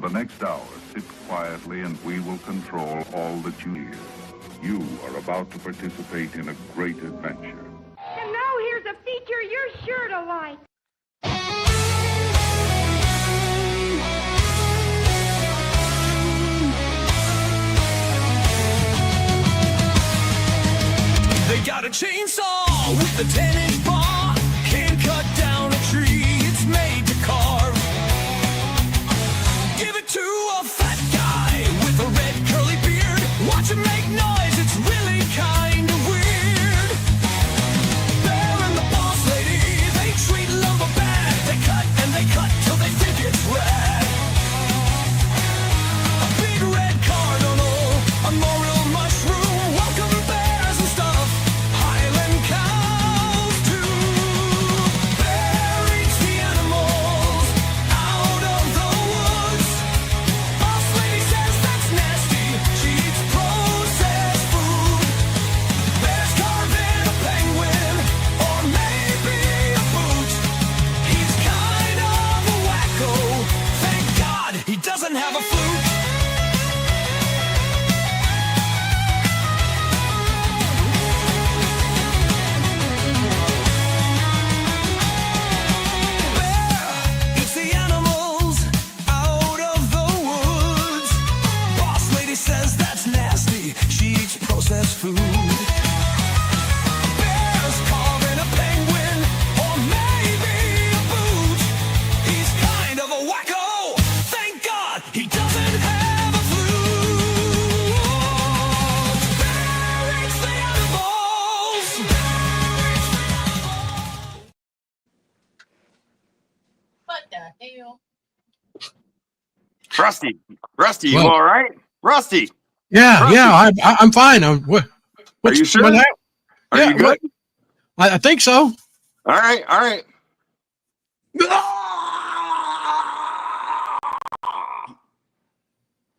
the next hour, sit quietly and we will control all that you hear. You are about to participate in a great adventure. And now here's a feature you're sure to like. They got a chainsaw with a 10-inch bar. Can't cut down a tree, it's made to carve. Give it to a fat guy with a red curly beard. Watch him make noise, it's really kind of weird. Bear and the boss lady, they treat lumber bad. They cut and they cut till they think it's rad. A big red cardinal, a morel mushroom. Welcome bears and stuff. Highland cows too. Bear eats the animals out of the woods. Boss lady says that's nasty. She eats processed food. Bear's carving a penguin or maybe a boot. He's kind of a wacko. Thank God he doesn't have a fluke. It's the animals out of the woods. Boss lady says that's nasty. She eats processed food. Bear's carving a penguin or maybe a boot. He's kind of a wacko. Thank God he doesn't have a flute. Bear eats the animals. What the hell? Rusty, you What? all right? Rusty, Yeah, Rusty. yeah, I'm fine. What's you sure? what hap- are Yeah, you good? I think so. All right.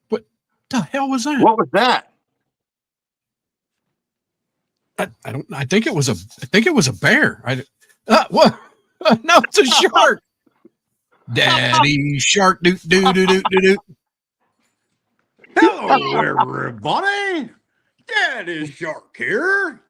What the hell was that? What was that? I don't. I think it was a bear. What? No, it's a shark. Daddy shark. Doot doot doot doot doot. Doot. Hello, everybody. Daddy Shark here.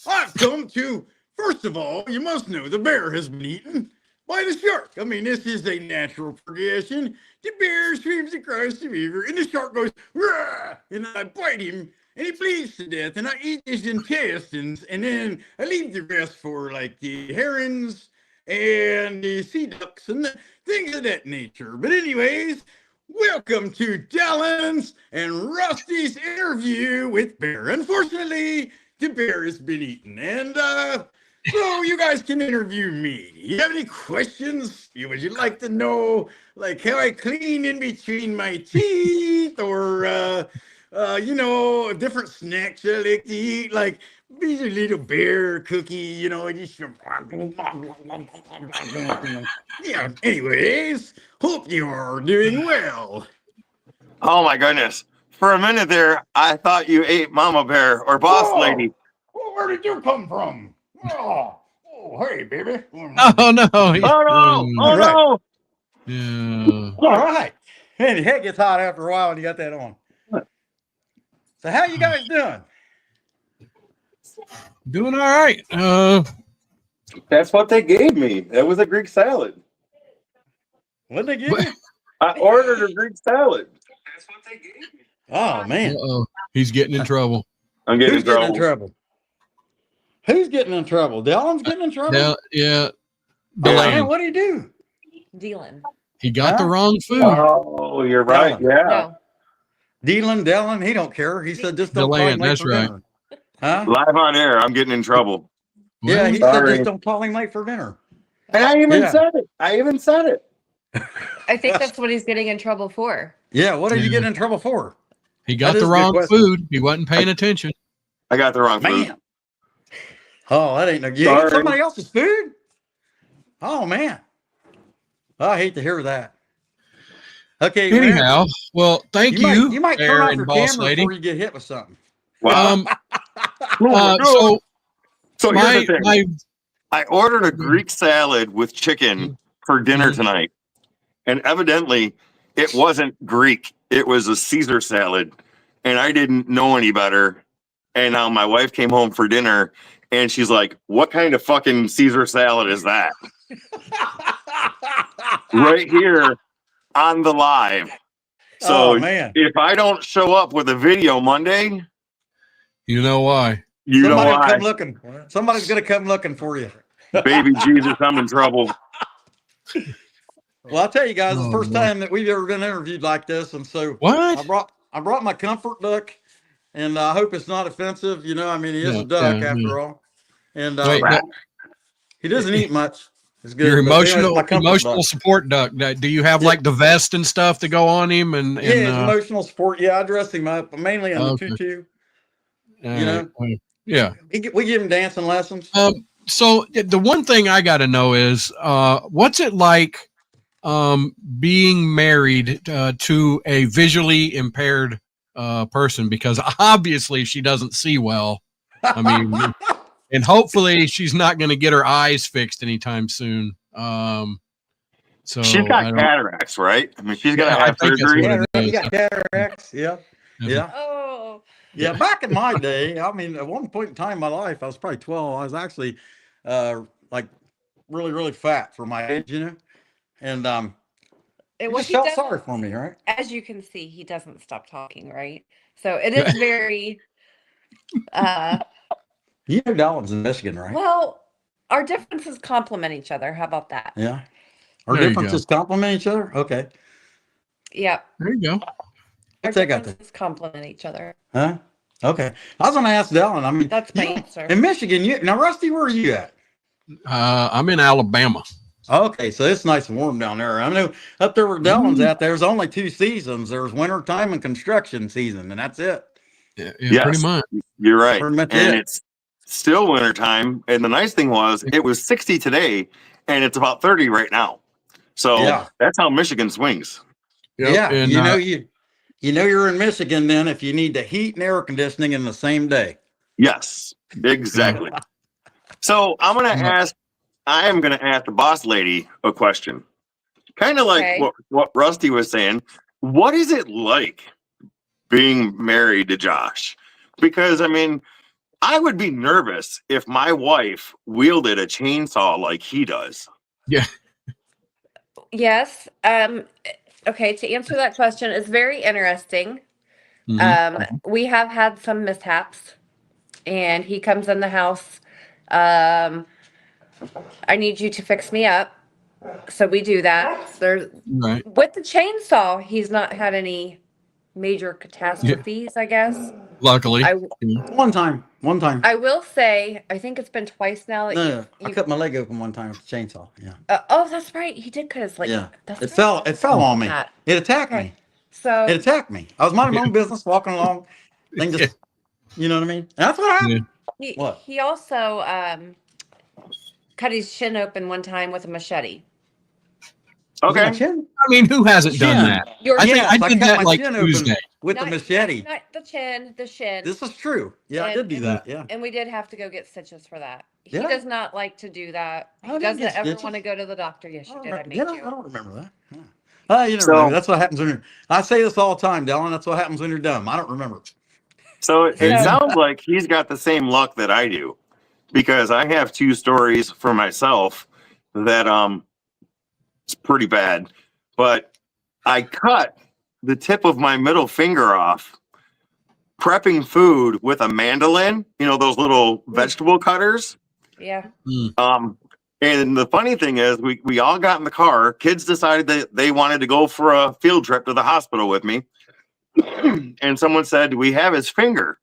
I've come to, first of all, you must know the bear has been eaten by the shark. I mean, this is a natural progression. The bear swims across the river, and the shark goes, "Rah!" And I bite him, and he bleeds to death, and I eat his intestines, and then I leave the rest for, like, the herons and the sea ducks and things of that nature. But anyways, welcome to Dylan's and Rusty's interview with Bear. Unfortunately, the bear has been eaten, and so you guys can interview me. You have any questions? Would you like to know, like, how I clean in between my teeth, or different snacks I like to eat, like these are little bear cookie, just yeah. Anyways, hope you are doing well. Oh my goodness! For a minute there, I thought you ate Mama Bear or Boss Whoa. Lady. Well, where did you come from? Oh, hey, baby. Oh no! Oh no! Oh All right. no! Yeah. All right. And the head gets hot after a while when you got that on. So how you guys doing? Doing all right. That's what they gave me. That was a Greek salad. What they give you? I ordered a Greek salad. That's what they gave me. Oh, man. Uh-oh. He's getting in trouble. I'm getting Who's in trouble. getting in trouble? Who's getting in trouble? Dylan's getting in trouble? Now, yeah. Oh, Delaney. man, what do you do? Dylan. He got the Huh? wrong food. Oh, you're right. Dylan. Yeah. No. Dylan, he don't care. He said just don't call Delaney, him late that's for right. dinner. Huh? Live on air. I'm getting in trouble. Yeah, he Sorry. said just don't call him late for dinner. And I even Yeah. said it. I think that's what he's getting in trouble for. Yeah, what are you Yeah. getting in trouble for? He got That the is a good wrong question. food. He wasn't paying attention. I got the wrong food. Man. Oh, that ain't no good. You Sorry. ate somebody else's food? Oh, man. I hate to hear that. Okay. man, Anyhow, well, thank you. You might turn Bear off and your Boss camera Lady. before you get hit with something. Wow. So So here's my the thing. my I ordered a Greek salad with chicken for dinner tonight. And evidently, it wasn't Greek. It was a Caesar salad. And I didn't know any better. And now my wife came home for dinner and she's like, what kind of fucking Caesar salad is that? Right here on the live. So Oh, man. if I don't show up with a video Monday, You know why? you know Somebody will why. come looking. Somebody's going to come looking for you. Baby Jesus, I'm in trouble. Well, I'll tell you guys, the Oh, first Lord. time that we've ever been interviewed like this, and so What? I brought my comfort duck, and I hope it's not offensive. You know, I mean, he is Yeah, a duck yeah, after all, and Wait, that, he doesn't eat much. It's good. your but anyway, it's emotional my comfort emotional duck. support duck. Do you have Yeah. like the vest and stuff to go on him? And Yeah, it's emotional support. Yeah, I dress him up mainly on the Okay. tutu. you know? yeah. We give him dancing lessons. So the one thing I got to know is, what's it like being married to a visually impaired person? Because obviously she doesn't see well. I mean, and hopefully she's not going to get her eyes fixed anytime soon. So She's got cataracts, right? I mean, she's got to Yeah, I have think that's surgery. what it You is. got cataracts. Yeah. Yeah. Oh, Yeah, back in my day, I mean, at one point in time in my life, I was probably 12. I was actually like really, really fat for my age, you know? And you Well, just he felt does, sorry for me, right? as you can see, he doesn't stop talking, right? So it is very, You know Dalton's in Michigan, right? well, our differences complement each other. How about that? Yeah. Our There you differences complement each other? Okay. Yep. There you go. Our What's that got there? differences complement each other. Huh? Okay. I was gonna ask Dallin. I mean, That's my you- answer. in Michigan, now Rusty, where are you at? I'm in Alabama. Okay, so it's nice and warm down there. I know up there where Dallin's at, there's only 2 seasons. There's winter time and construction season, and that's it. Yeah, Yes. pretty much. You're right. Pretty much And it. it's still winter time. And the nice thing was it was 60 today and it's about 30 right now. So Yeah. that's how Michigan swings. Yep. Yeah, And, you know you know you're in Michigan then if you need the heat and air conditioning in the same day. Yes, exactly. So I am gonna ask the boss lady a question. Kind of like Okay. what Rusty was saying. What is it like being married to Josh? Because I mean, I would be nervous if my wife wielded a chainsaw like he does. Yes. Okay, to answer that question is very interesting. Mhm. We have had some mishaps, and he comes in the house. I need you to fix me up. So we do that. There's Right. with the chainsaw, he's not had any major catastrophes, I guess. Luckily. I One time. I will say, I think it's been twice now that No, I you cut my leg open one time with a chainsaw. Yeah. oh, that's right. He did cut his leg. Yeah. That's It right. fell on me. That. It attacked Okay. me. So It attacked me. I was minding my own business, walking along. Thing just you know what I mean? And that's what happened. Yeah. What? he also cut his shin open one time with a machete. Was it Okay. my chin? I mean, who hasn't done Chin. that? Your I think Yes, I I did cut that my like chin open. Tuesday. With the machete. Not the chin, the shin. This is true. Yeah, I did do that. Yeah. And we did have to go get stitches for that. He Yeah. does not like to do that. I He didn't doesn't get ever stitches. want to go to the doctor. Yes, you did. I made You know, you. I don't remember that. Yeah. You never So- know. That's what happens when you're. I say this all the time, Dylan. That's what happens when you're dumb. I don't remember. So it Yeah. sounds like he's got the same luck that I do, because I have 2 stories for myself that it's pretty bad. But I cut the tip of my middle finger off prepping food with a mandolin, those little vegetable cutters. Yeah. And the funny thing is we all got in the car. Kids decided that they wanted to go for a field trip to the hospital with me. And someone said, "Do we have his finger?"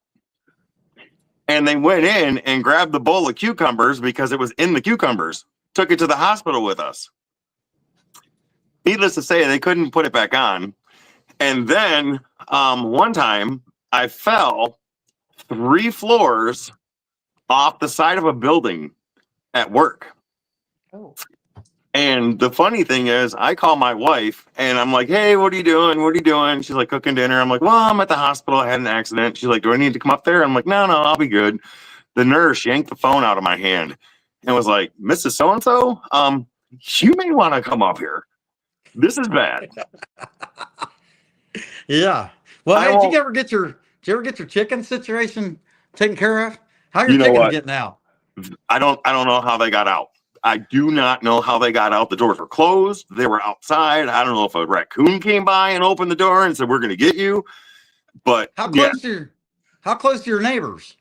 And they went in and grabbed the bowl of cucumbers because it was in the cucumbers, took it to the hospital with us. Needless to say, they couldn't put it back on. And then one time I fell 3 floors off the side of a building at work. Oh. And the funny thing is, I call my wife and I'm like, "Hey, what are you doing? What are you doing?" She's like, "Cooking dinner." I'm like, "Well, I'm at the hospital. I had an accident." She's like, "Do I need to come up there?" I'm like, No, I'll be good." The nurse yanked the phone out of my hand and was like, "Mrs. So-and-so, you may want to come up here." This is bad. Yeah. Well, I hey, won't- did you ever get your chicken situation taken care of? How are your You know chickens what? getting out? I don't know how they got out. I do not know how they got out. The doors were closed. They were outside. I don't know if a raccoon came by and opened the door and said, "We're going to get you." But How yeah, close to your neighbors?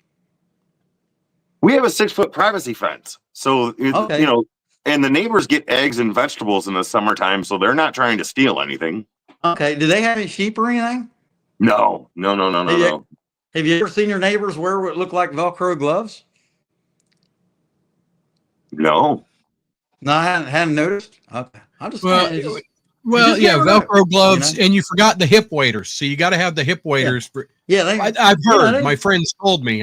we have a 6-foot privacy fence. So, Okay. you know, and the neighbors get eggs and vegetables in the summertime. So they're not trying to steal anything. Okay. Do they have any sheep or anything? No. Have you ever seen your neighbors wear what look like Velcro gloves? No. No, I hadn't noticed. Okay. I'm just Well, saying. You Well, just yeah, never know, Velcro gloves, you know? and you forgot the hip waders. So you got to have the hip waders. Yeah, I've you know, heard. they- My friends told me.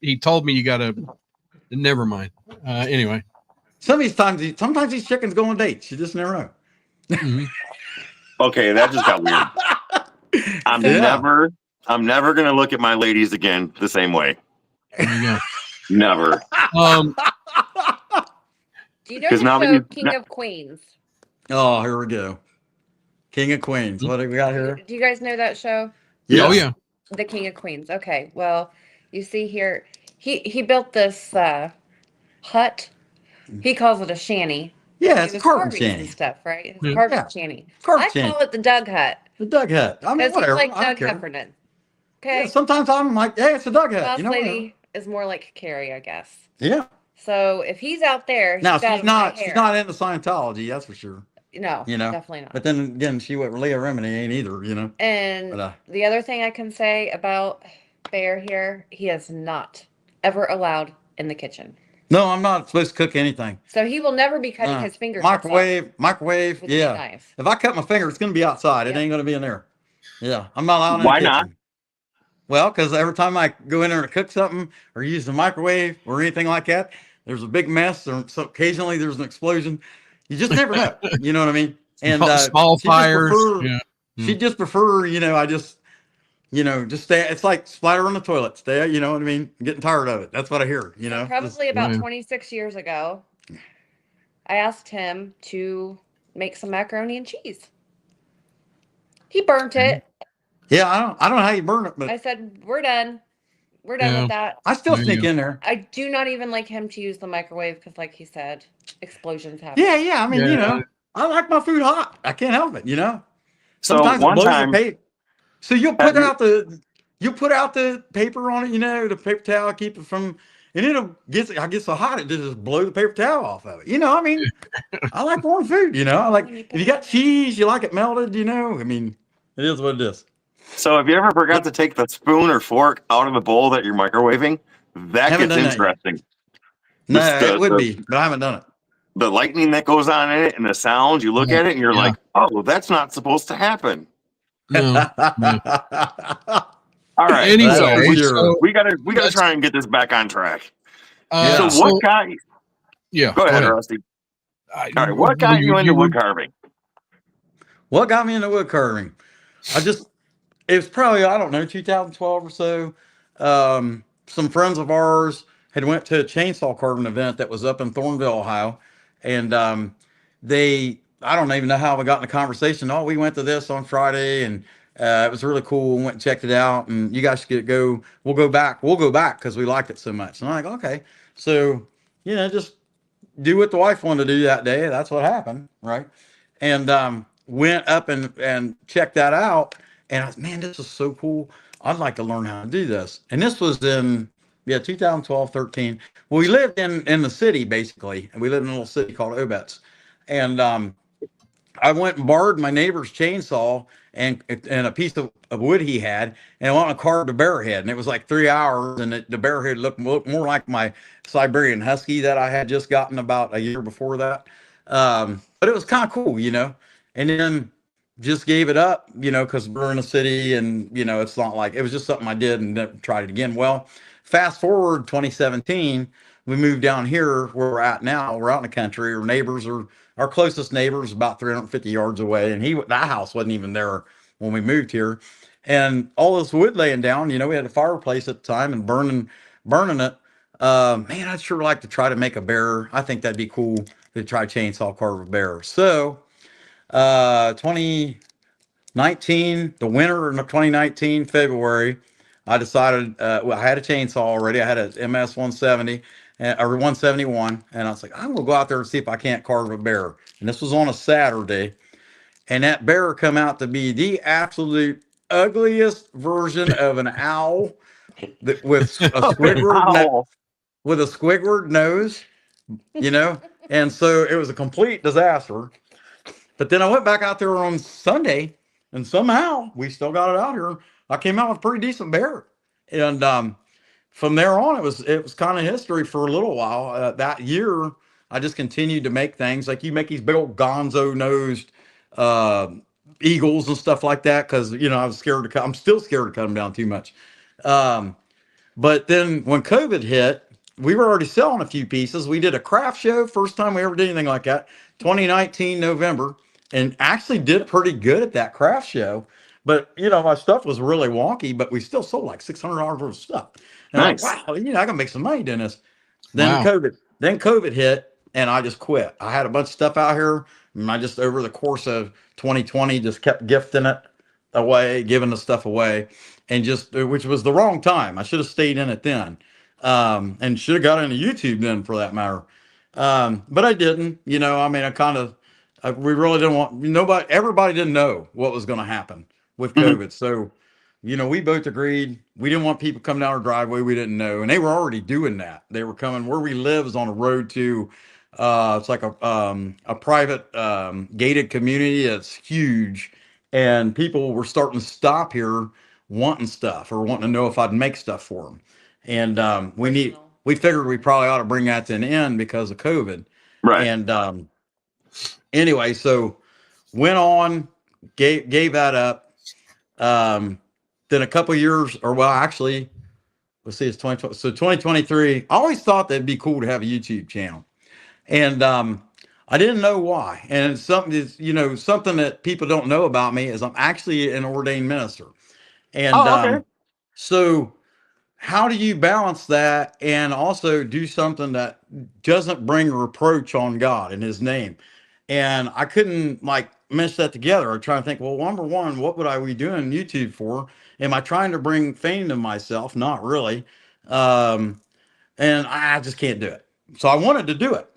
He told me you got to. Never mind. Anyway. Sometimes these chickens go on dates. You just never know. Mhm. Okay, that just got weird. I'm never gonna look at my ladies again the same way. There you go. Never. Do you know 'Cause the now that show you- King of Queens? Oh, here we go. King of Queens. What do we got here? Do you guys know that show? Oh yeah. The King of Queens. Okay. Well, you see here, he built this hut. He calls it a shanty. Yeah, It it's a was carving carvings shanty. and stuff, right? It's Yeah. a carving Yeah. shanty. Carving I shanty. call it the Doug hut The Doug hut. I mean, because he's whatever. like I don't Doug care. Heffernan. Okay. Yeah, sometimes I'm like, hey, it's a Doug hut. Boss You know, whatever. lady is more like Carrie, I guess. Yeah. So if he's out there, Now he's got she's my not. hair. She's not into Scientology. That's for sure. No, You know, definitely not. But then again, she what Leah Remini ain't either. You know. And But, the other thing I can say about Bear here, he is not ever allowed in the kitchen. No, I'm not supposed to cook anything. So he will never be cutting his fingertips off Microwave. with a Yeah. knife. If I cut my finger, it's gonna be outside. It Yep. ain't gonna be in there. Yeah, I'm not allowed in Why the not? kitchen. Well, because every time I go in there to cook something or use the microwave or anything like that, there's a big mess. Or so occasionally there's an explosion. You just never know. You know what I mean? And Small she just fires. prefer- Yeah. She'd just prefer, just stay. It's like splatter on the toilet. Stay, you know what I mean? I'm getting tired of it. That's what I hear, you know? Probably about yeah. 26 years ago, I asked him to make some macaroni and cheese. He burnt it. Yeah, I don't know how you burn it, but I said, "We're done. We're done Yeah. with that." I still There you sneak go. in there. I do not even like him to use the microwave because, like he said, explosions happen. Yeah. I mean, Yeah. I like my food hot. I can't help it, So Sometimes it one blows time, the paper. So you'll Have put out the paper on it, the paper towel, keep it from, and I get so hot it just blow the paper towel off of it. I mean, I like warm food. I like When you if put you it got cheese, you like it melted. I mean, it is what it is. so if you ever forgot to take the spoon or fork out of the bowl that you're microwaving, that Haven't gets done that yet. interesting. No, The- it would the- be, but I haven't done it. The lightning that goes on in it and the sounds, you look Yeah. at it and you're Yeah. like, oh, that's not supposed to happen. No. All right. Anyway, so for we, sure. we gotta let's- try and get this back on track. Yeah. So what got you? Yeah. Go ahead, Rusty. All right. What got you into wood carving? What got me into wood carving? It was probably, I don't know, 2012 or so. Some friends of ours had went to a chainsaw carving event that was up in Thornville, Ohio. And I don't even know how we got in the conversation. Oh, we went to this on Friday and it was really cool. Went and checked it out. And you guys should go. We'll go back. We'll go back because we liked it so much. And I'm like, okay. So, just do what the wife wanted to do that day. That's what happened. Right. And went up and checked that out. And I was, man, this is so cool. I'd like to learn how to do this. And this was in 2012, 13. Well, we lived in the city basically, and we lived in a little city called Obetz. And I went and borrowed my neighbor's chainsaw and a piece of wood he had, and I went and carved a bear head. And it was like 3 hours, and the bear head looked more like my Siberian Husky that I had just gotten about a year before that. But it was kind of cool, And then just gave it up, because we're in a city and, it's not like, it was just something I did and never tried it again. Well, fast forward 2017, we moved down here where we're at now. We're out in the country. Our closest neighbor is about 350 yards away. And that house wasn't even there when we moved here. And all this wood laying down, we had a fireplace at the time and burning it. Man, I'd sure like to try to make a bear. I think that'd be cool to try chainsaw carve a bear. So, 2019, the winter of 2019, February, I decided, well, I had a chainsaw already. I had a MS 170 or 171, and I was like, I'm gonna go out there and see if I can't carve a bear. And this was on a Saturday, and that bear come out to be the absolute ugliest version of an owl with a Wow. with a Squidward nose, you know. And so it was a complete disaster. But then I went back out there on Sunday, and somehow we still got it out here. I came out with a pretty decent bear, and from there on, it was kind of history for a little while. That year, I just continued to make things like you make these big old gonzo nosed uh, eagles and stuff like that because I was scared to cut. I'm still scared to cut them down too much. Um, but then when COVID hit, we were already selling a few pieces. We did a craft show, first time we ever did anything like that, 2019 November, and actually did pretty good at that craft show. But my stuff was really wonky, but we still sold like $600 worth of stuff. And I'm like, Nice. wow, I can make some money doing this. Then Wow. COVID hit, and I just quit. I had a bunch of stuff out here, and I just over the course of 2020 just kept gifting it away, giving the stuff away, and just which was the wrong time. I should have stayed in it then, and should have got into YouTube then for that matter. But I didn't. I mean, we really didn't want nobody. Everybody didn't know what was going to happen with Mhm. COVID, so we both agreed we didn't want people coming down our driveway we didn't know, and they were already doing that. They were coming where we live is on a road to. It's like a private gated community. It's huge, and people were starting to stop here wanting stuff or wanting to know if I'd make stuff for them. And we figured we probably ought to bring that to an end because of COVID. Right. And anyway, so went on, gave that up. Then a couple years, or well, actually, let's see, it's 2020. So 2023, I always thought that'd be cool to have a YouTube channel. And I didn't know why. And it's something that people don't know about me is I'm actually an ordained minister. And Oh, okay. so how do you balance that and also do something that doesn't bring reproach on God and his name? And I couldn't like mesh that together. I'm trying to think, well, number one, what would I be doing YouTube for? Am I trying to bring fame to myself? Not really. And I just can't do it. So I wanted to do it.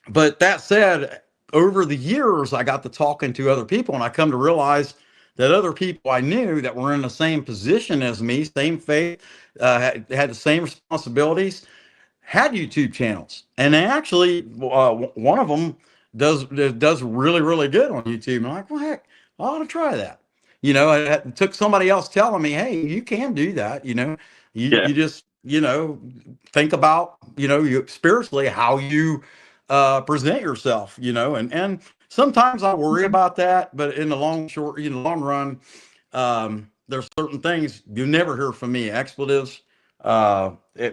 But that said, over the years, I got to talking to other people, and I come to realize that other people I knew that were in the same position as me, same faith, had the same responsibilities, had YouTube channels, and they actually one of them does really really good on YouTube. And I'm like, well, heck, I ought to try that. It took somebody else telling me, hey, you can do that. Yeah. You just think about you spiritually how you present yourself. And sometimes I worry about that, but in the long run, there's certain things you never hear from me. Expletives.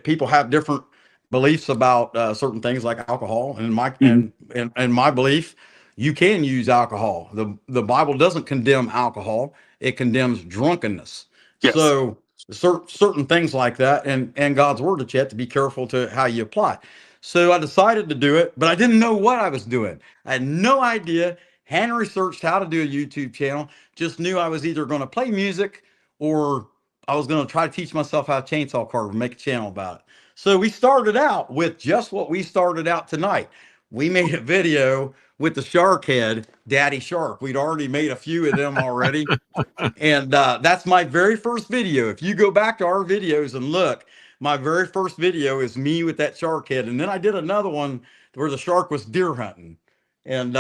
People have different beliefs about certain things like alcohol, and Mhm. and my belief, you can use alcohol. The Bible doesn't condemn alcohol; it condemns drunkenness. Yes. So certain things like that, and God's word that you have to be careful to how you apply. So I decided to do it, but I didn't know what I was doing. I had no idea. Hadn't researched how to do a YouTube channel. Just knew I was either going to play music or I was going to try to teach myself how to chainsaw carve and make a channel about it. So we started out with just what we started out tonight. We made a video with the shark head, Daddy Shark. We'd already made a few of them already. And that's my very first video. If you go back to our videos and look, my very first video is me with that shark head. And then I did another one where the shark was deer hunting. And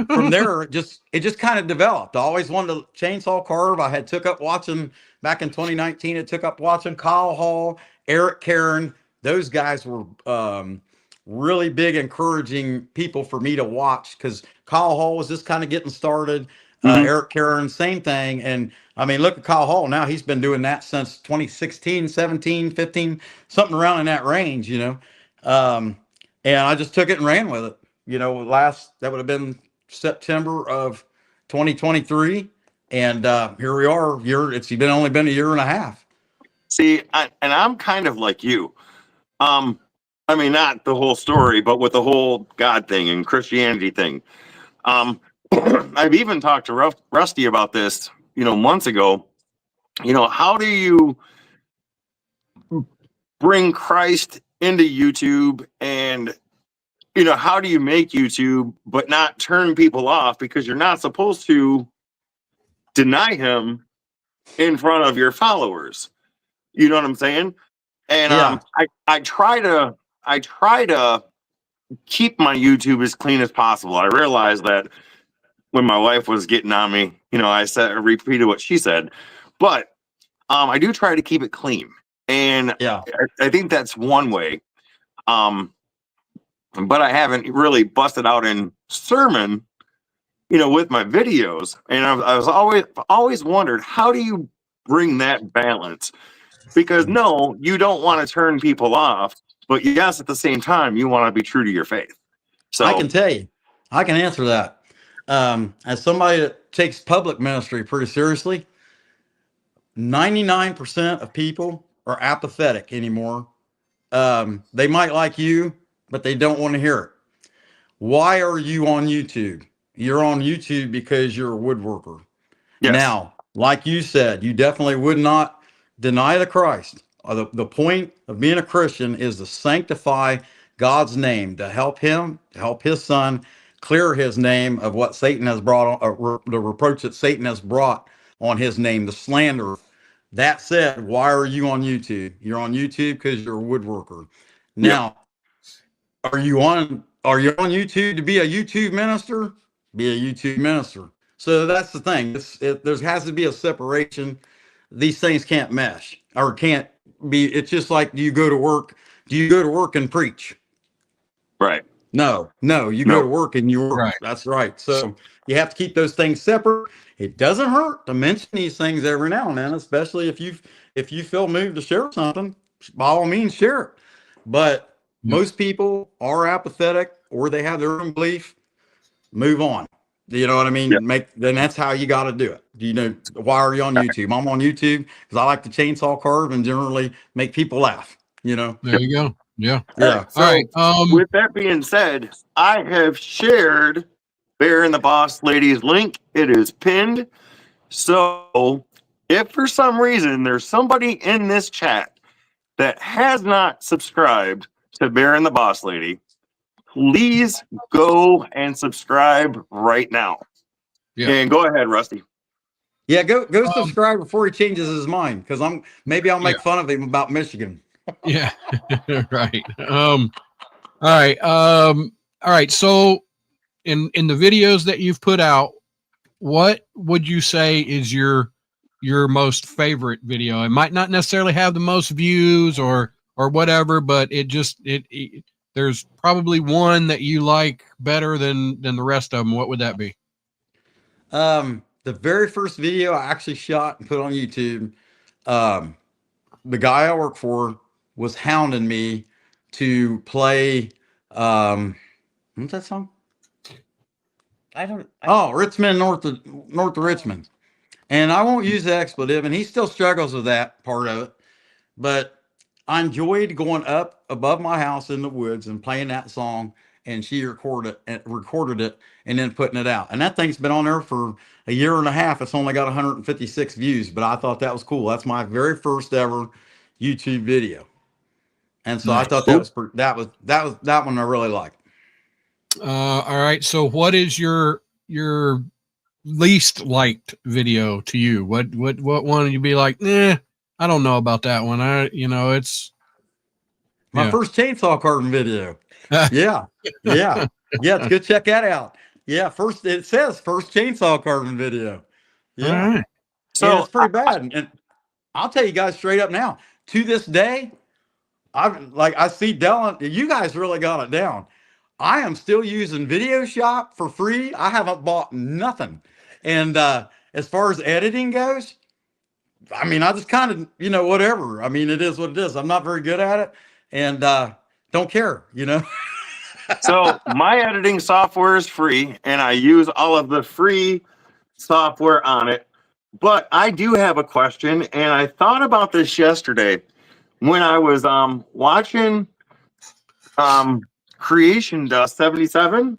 from there, it just kind of developed. I always wanted to chainsaw carve. I had took up watching back in 2019. It took up watching Kyle Hall, Eric Karen. Those guys were really big, encouraging people for me to watch because Kyle Hall was just kind of getting started. Mhm. Eric Karen, same thing. And I mean, look at Kyle Hall now. He's been doing that since 2016, 17, 15, something around in that range. And I just took it and ran with it. That would have been September of 2023. And here we are. It's only been a year and a half. See, and I'm kind of like you. I mean, not the whole story, but with the whole God thing and Christianity thing. I've even talked to Rusty about this, months ago. How do you bring Christ into YouTube, and how do you make YouTube but not turn people off, because you're not supposed to deny him in front of your followers. You know what I'm saying? And Yeah. I try to keep my YouTube as clean as possible. I realized that when my wife was getting on me, I repeated what she said, but I do try to keep it clean, and Yeah. I think that's one way. But I haven't really busted out in sermon, with my videos, and I was always wondered, how do you bring that balance? Because no, you don't want to turn people off, but yes, at the same time, you want to be true to your faith. So I can tell you, I can answer that. As somebody that takes public ministry pretty seriously, 99% of people are apathetic anymore. They might like you, but they don't want to hear it. Why are you on YouTube? You're on YouTube because you're a woodworker. yes, Now, like you said, you definitely would not deny the Christ. The point of being a Christian is to sanctify God's name, to help him, to help his son clear his name of what Satan has brought on, the reproach that Satan has brought on his name, the slander. That said, why are you on YouTube? You're on YouTube because you're a woodworker. yep, Now, are you on YouTube to be a YouTube minister? Be a YouTube minister. So that's the thing. There has to be a separation. These things can't mesh or can't be. It's just like, do you go to work? Do you go to work and preach? right, No, you No. go to work and you work. Right. That's right. So you have to keep those things separate. It doesn't hurt to mention these things every now and then, especially if you feel moved to share something, by all means share it. But Yep. most people are apathetic or they have their own belief. Move on. You know what I mean? Yep. Then that's how you got to do it. Why are you on YouTube? I'm on YouTube because I like to chainsaw carve and generally make people laugh. There you go. Yeah. Yeah. So All right. with that being said, I have shared Bear and the Boss Lady's link. It is pinned. So if for some reason there's somebody in this chat that has not subscribed to Bear and the Boss Lady, please go and subscribe right now. Yeah. And go ahead, Rusty. Yeah, go subscribe before he changes his mind, because I'll make Yeah. fun of him about Michigan. Yeah. Right. All right. All right. So in the videos that you've put out, what would you say is your most favorite video? It might not necessarily have the most views or whatever, but it there's probably one that you like better than the rest of them. What would that be? The very first video I actually shot and put on YouTube, the guy I work for was hounding me to play what's that song? Richmond, north of Richmond. And I won't use the expletive, and he still struggles with that part of it. But I enjoyed going up above my house in the woods and playing that song, and she recorded it and then putting it out. And that thing's been on there for a year and a half. It's only got 156 views, but I thought that was cool. That's my very first ever YouTube video. And so I Nice. thought that one I really liked. All right. So what is your least liked video to you? What one would you be like, I don't know about that one. It's My first chainsaw carving video. Yeah. Go check that out. Yeah, it says first chainsaw carving video. Yeah. All right. So it's pretty bad. And I'll tell you guys straight up now, to this day, I see Dylan, you guys really got it down. I am still using Video Shop for free. I haven't bought nothing. And as far as editing goes, I mean, I just kind of, whatever. I mean, it is what it is. I'm not very good at it and don't care, So my editing software is free, and I use all of the free software on it. But I do have a question, and I thought about this yesterday when I was watching Creation Dust 77.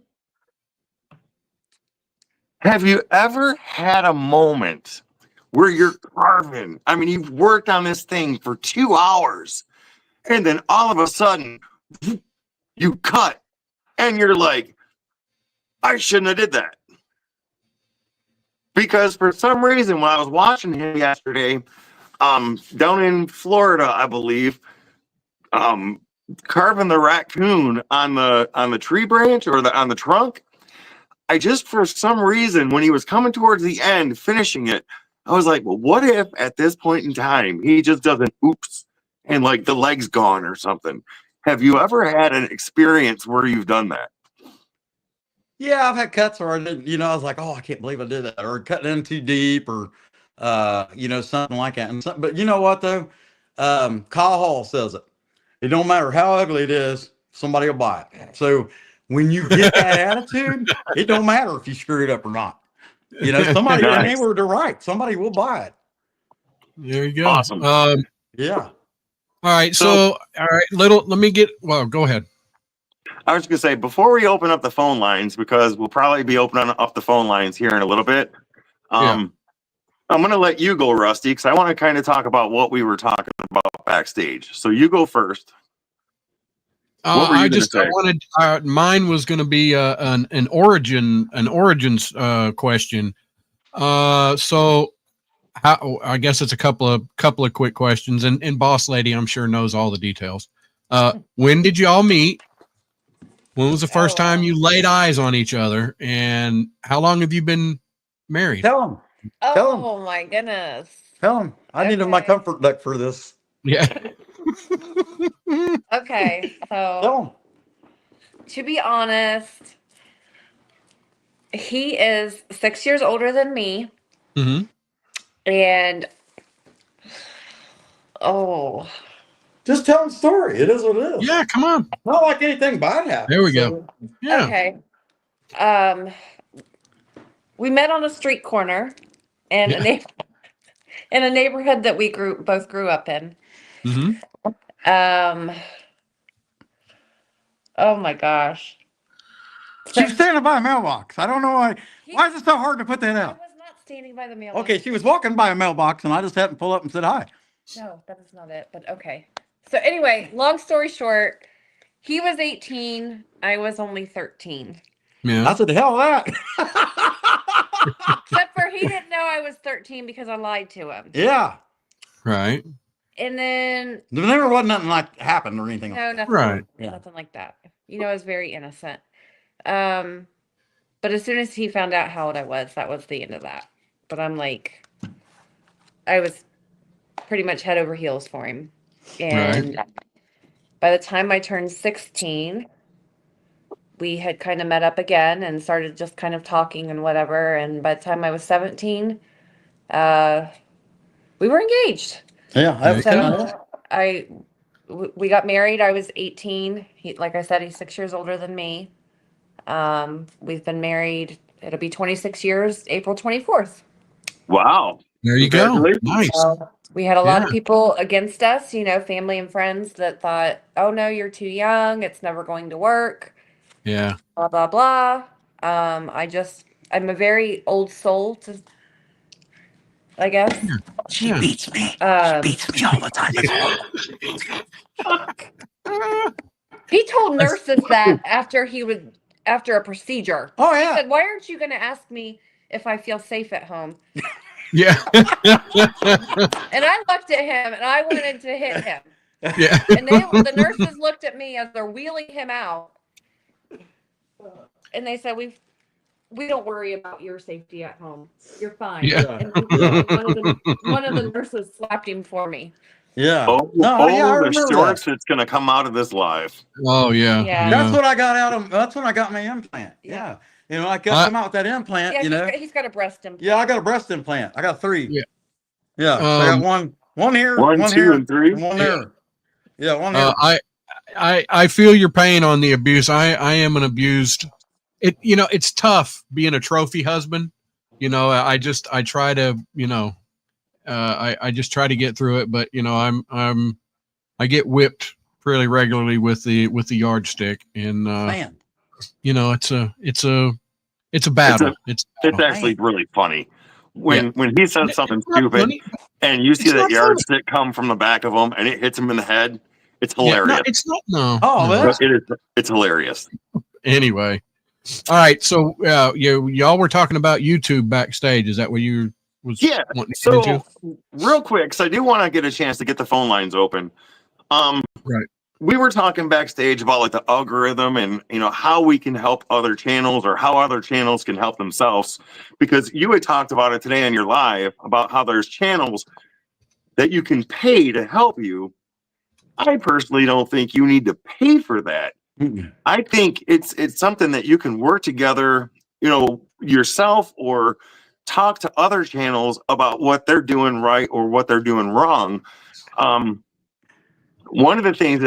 Have you ever had a moment where you're carving? I mean, you've worked on this thing for 2 hours, and then all of a sudden you cut, and you're like, I shouldn't have did that. Because for some reason, when I was watching him yesterday, down in Florida, I believe, carving the raccoon on the tree branch or on the trunk. I just, for some reason, when he was coming towards the end, finishing it, I was like, well, what if at this point in time he just does an oops and like the leg's gone or something? Have you ever had an experience where you've done that? Yeah, I've had cuts where I didn't, I was like, oh, I can't believe I did that, or cutting in too deep, or something like that. But you know what though? Kyle Hall says it. It don't matter how ugly it is, somebody will buy it. So when you get that attitude, it don't matter if you screw it up or not. Somebody, and they're right. Somebody will buy it. There you go. Awesome. Yeah. All right. So, all right, let me get, well, go ahead. I was going to say, before we open up the phone lines, because we'll probably be opening up the phone lines here in a little bit, I'm going to let you go, Rusty, because I want to kind of talk about what we were talking about backstage. So you go first. What were you going to say? I wanted, mine was going to be an origins question. So how, I guess it's a couple of quick questions, and Boss Lady, I'm sure, knows all the details. When did y'all meet? When was the first time you laid eyes on each other? And how long have you been married? Tell them. Oh my goodness. Tell them. I needed my comfort duck for this. Yeah. Okay. Tell So them. to be honest, he is 6 years older than me. Mm-hmm. And Just tell the story. It is what it is. Yeah, come on. Not like anything bad happened. There we go. Yeah. okay. We met on a street corner in in a neighborhood that we both grew up in. Mm-hmm. Oh my gosh. She was standing by a mailbox. I don't know why. Why is it so hard to put that I out? was not standing by the mailbox. Okay, she was walking by a mailbox, and I just happened to pull up and said hi. No, that is not it, but okay. So anyway, long story short, he was 18, I was only 13. Yeah. I said, the hell of that. Except for he didn't know I was 13 because I lied to him. Yeah. Right. And then There never wasn't nothing like happened or anything. no, nothing, Right. Yeah. nothing like that. I was very innocent. But as soon as he found out how old I was, that was the end of that. But I'm like, I was pretty much head over heels for him. And by the time I turned 16, we had kind of met up again and started just kind of talking and whatever. And by the time I was 17, we were engaged. Yeah. That's So we got married. I was 18. Like I said, he's 6 years older than me. We've been married. It'll be 26 years, April 24th. Wow. There you go. Nice. We had a lot of people against us, family and friends that thought, oh no, you're too young. It's never going to work. Yeah. Blah, blah, blah. I'm a very old soul, I guess. She beats me. Beats me all the time. He told nurses that after a procedure. Oh, He yeah. said, why aren't you going to ask me if I feel safe at home? Yeah. And I looked at him and I wanted to hit him. Yeah. And the nurses looked at me as they're wheeling him out. And they said, we don't worry about your safety at home. You're fine. Yeah. And one of the nurses slapped him for me. Yeah. Oh, No, yeah, I the remember shorts that. that's going to come out of this live. Oh yeah. Yeah. That's what I got out of. That's when I got my implant. Yeah. I come out with that implant. Yeah, he's got a breast implant. Yeah, I got a breast implant. I got 3. Yeah. Yeah. So I got one here, One, one 2, here, and 3. one there. Yeah, one here. I feel your pain on the abuse. I am an abused. It's tough being a trophy husband. I try to, I just try to get through it, but I get whipped fairly regularly with the yardstick, and Man. it's a It's a It's battle. a, It's a it's battle. actually really funny when he says It's something not stupid funny. and you see It's that not funny. yardstick come from the back of him and it hits him in the head. It's Yeah, no, hilarious. it's not. No. Oh, no. that's It's hilarious. Anyway, all right. So y'all were talking about YouTube backstage. Is that what you was Yeah. wanting to get into? So real quick, because I do want to get a chance to get the phone lines open. Right. We were talking backstage about like the algorithm and how we can help other channels or how other channels can help themselves, because you had talked about it today on your live about how there's channels that you can pay to help you. I personally don't think you need to pay for that. I think it's something that you can work together, yourself, or talk to other channels about what they're doing right or what they're doing wrong. One of the things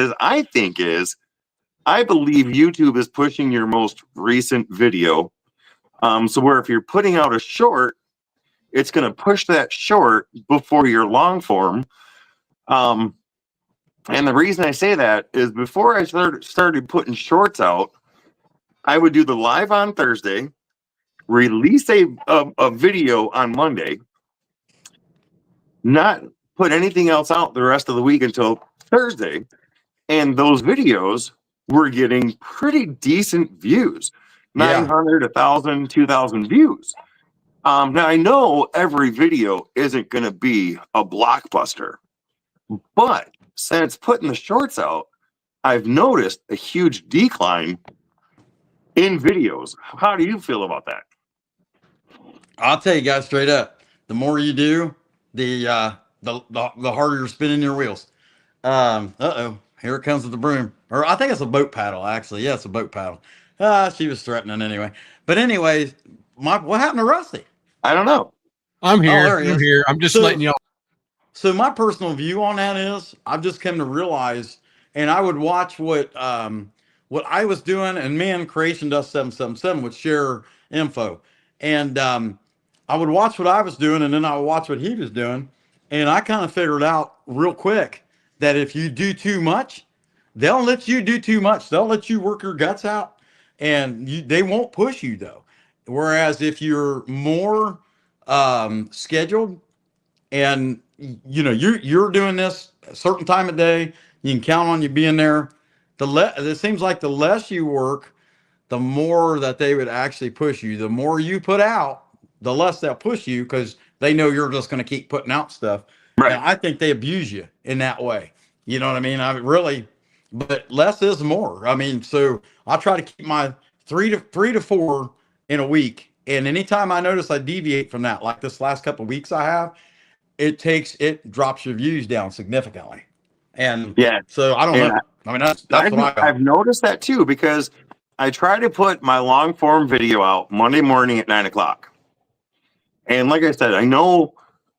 I believe YouTube is pushing your most recent video. So where if you're putting out a short, it's going to push that short before your long form. And the reason I say that is before I started putting shorts out, I would do the live on Thursday, release a video on Monday, not put anything else out the rest of the week until Thursday. And those videos were getting pretty decent views, 900, 1,000, 2,000 views. Now, I know every video isn't going to be a blockbuster, but since putting the shorts out, I've noticed a huge decline in videos. How do you feel about that? I'll tell you guys straight up. The more you do, the harder you're spinning your wheels. Uh-oh, here it comes with the broom. Or I think it's a boat paddle, actually. Yeah, it's a boat paddle. She was threatening anyway. But anyways, what happened to Rusty? I don't know. I'm here. there he I'm is. here. I'm just letting y'all. So my personal view on that is I've just come to realize, and I would watch what I was doing, and me and Creation Dust 777 would share info. And I would watch what I was doing, and then I would watch what he was doing. And I kind of figured out real quick that if you do too much, they'll let you do too much. They'll let you work your guts out, and they won't push you though. Whereas if you're more scheduled, and you're doing this a certain time of day, you can count on you being there. It seems like the less you work, the more that they would actually push you. The more you put out, the less they'll push you because they know you're just going to keep putting out stuff. Right. And I think they abuse you in that way. You know what I mean? But less is more. I mean, so I try to keep my three to four in a week. And anytime I notice I deviate from that, like this last couple of weeks I have, it drops your views down significantly. And Yeah. so I don't know. I mean, that's what I got. I've noticed that too, because I try to put my long form video out Monday morning at 9:00. And like I said, I know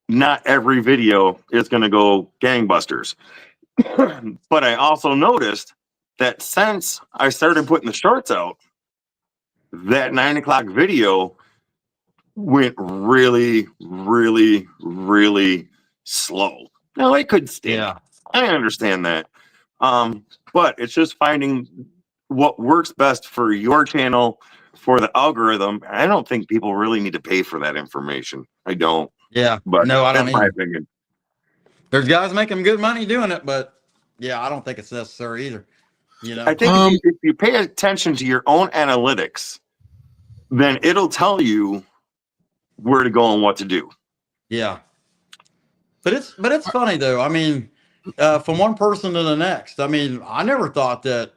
not every video is going to go gangbusters, but I also noticed that since I started putting the shorts out, that 9:00 video went really, really, really slow. Now it could stink. Yeah. I understand that. But it's just finding what works best for your channel, for the algorithm. I don't think people really need to pay for that information. I don't. Yeah. But no, I don't that's my either. opinion. There's guys making good money doing it, but yeah, I don't think it's necessary either. I think if you pay attention to your own analytics, then it'll tell you where to go and what to do. Yeah. But it's funny though. I mean, from one person to the next. I mean, I never thought that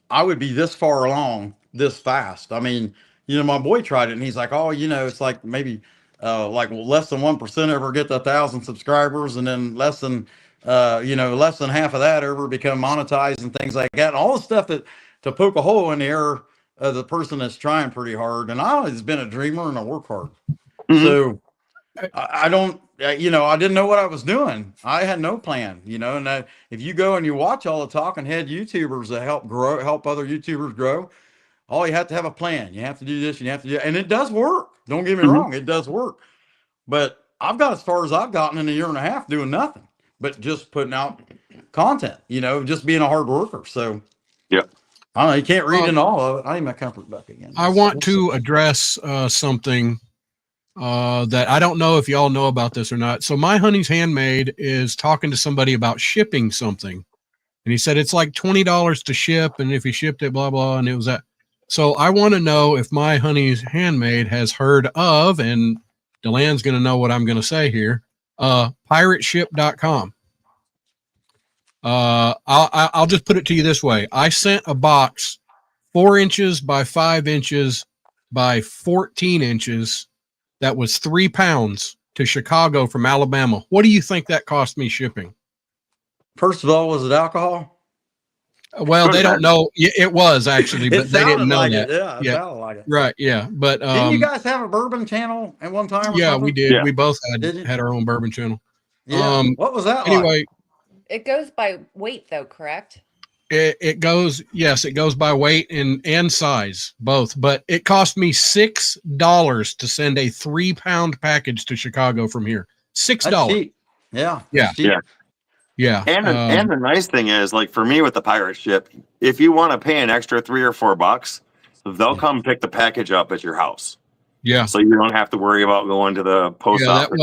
I would be this far along this fast. I mean, my boy tried it and he's like, oh, it's like maybe less than 1% ever get 1,000 subscribers, and then less than half of that ever become monetized and things like that. And all the stuff that to poke a hole in the air of the person that's trying pretty hard. And I always been a dreamer and I work hard. Mhm. So I don't, I didn't know what I was doing. I had no plan, and if you go and you watch all the talking head YouTubers that help other YouTubers grow, you have to have a plan. You have to do this, you have to do, and it does work. Don't get me wrong. It does work, but I've got as far as I've gotten in a year and a half doing nothing, but just putting out content, just being a hard worker. So yeah, I don't know. You can't read in all of it. I need my comfort bucket again. I want to address something that I don't know if y'all know about this or not. So my honey's handmaid is talking to somebody about shipping something, and he said it's like $20 to ship, and if he shipped it, blah blah, and it was that. So I want to know if my honey's handmaid has heard of, and Delan's going to know what I'm going to say here. Pirateship.com. I'll just put it to you this way. I sent a box 4 inches by 5 inches by 14 inches that was 3 pounds to Chicago from Alabama. What do you think that cost me shipping? First of all, was it alcohol? Well, they don't know. It was actually, but they didn't know that. Yeah, it sounded like it. Right. Yeah. But didn't you guys have a bourbon channel at one time? Yeah, we did. Yeah. We both had our own bourbon channel. Yeah. What was that anyway, like? It goes by weight, though, correct? It goes, yes, it goes by weight and size, both. But it cost me $6 to send a 3 pound package to Chicago from here. $6. Yeah. Yeah. Cheap. Yeah. And the nice thing is, like for me with the pirate ship, if you want to pay an extra $3 or $4, they'll come pick the package up at your house. Yeah. So you don't have to worry about going to the post office.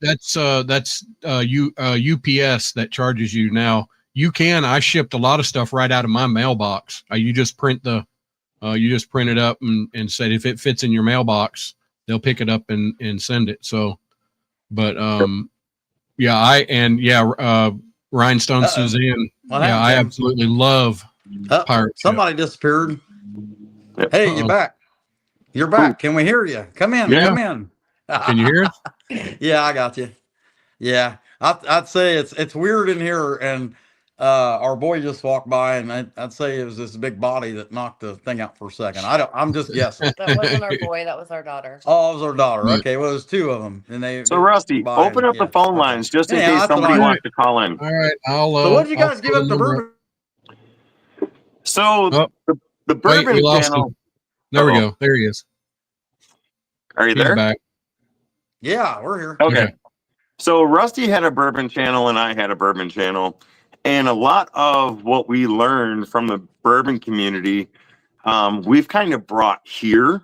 That's UPS that charges you now. I shipped a lot of stuff right out of my mailbox. You just print it up and said if it fits in your mailbox, they'll pick it up and send it. So, but Rhinestone Suzanne. I absolutely love Pirate Ship. Somebody disappeared. Hey, you're back. You're back. Can we hear you? Come in. Yeah. Come in. Can you hear us? Yeah, I got you. Yeah, I'd say it's weird in here, and our boy just walked by, and I'd say it was this big body that knocked the thing out for a second. I'm just guessing. That wasn't our boy. That was our daughter. Oh, it was our daughter. Okay, well, there's 2 of them, and they. So Rusty, open up the phone lines just in case somebody wants to call in. All right, so what did you guys give up the bourbon? So the bourbon channel. There we go. There he is. Are you there? Back. Yeah, we're here. Okay. So Rusty had a bourbon channel and I had a bourbon channel. And a lot of what we learned from the bourbon community, we've kind of brought here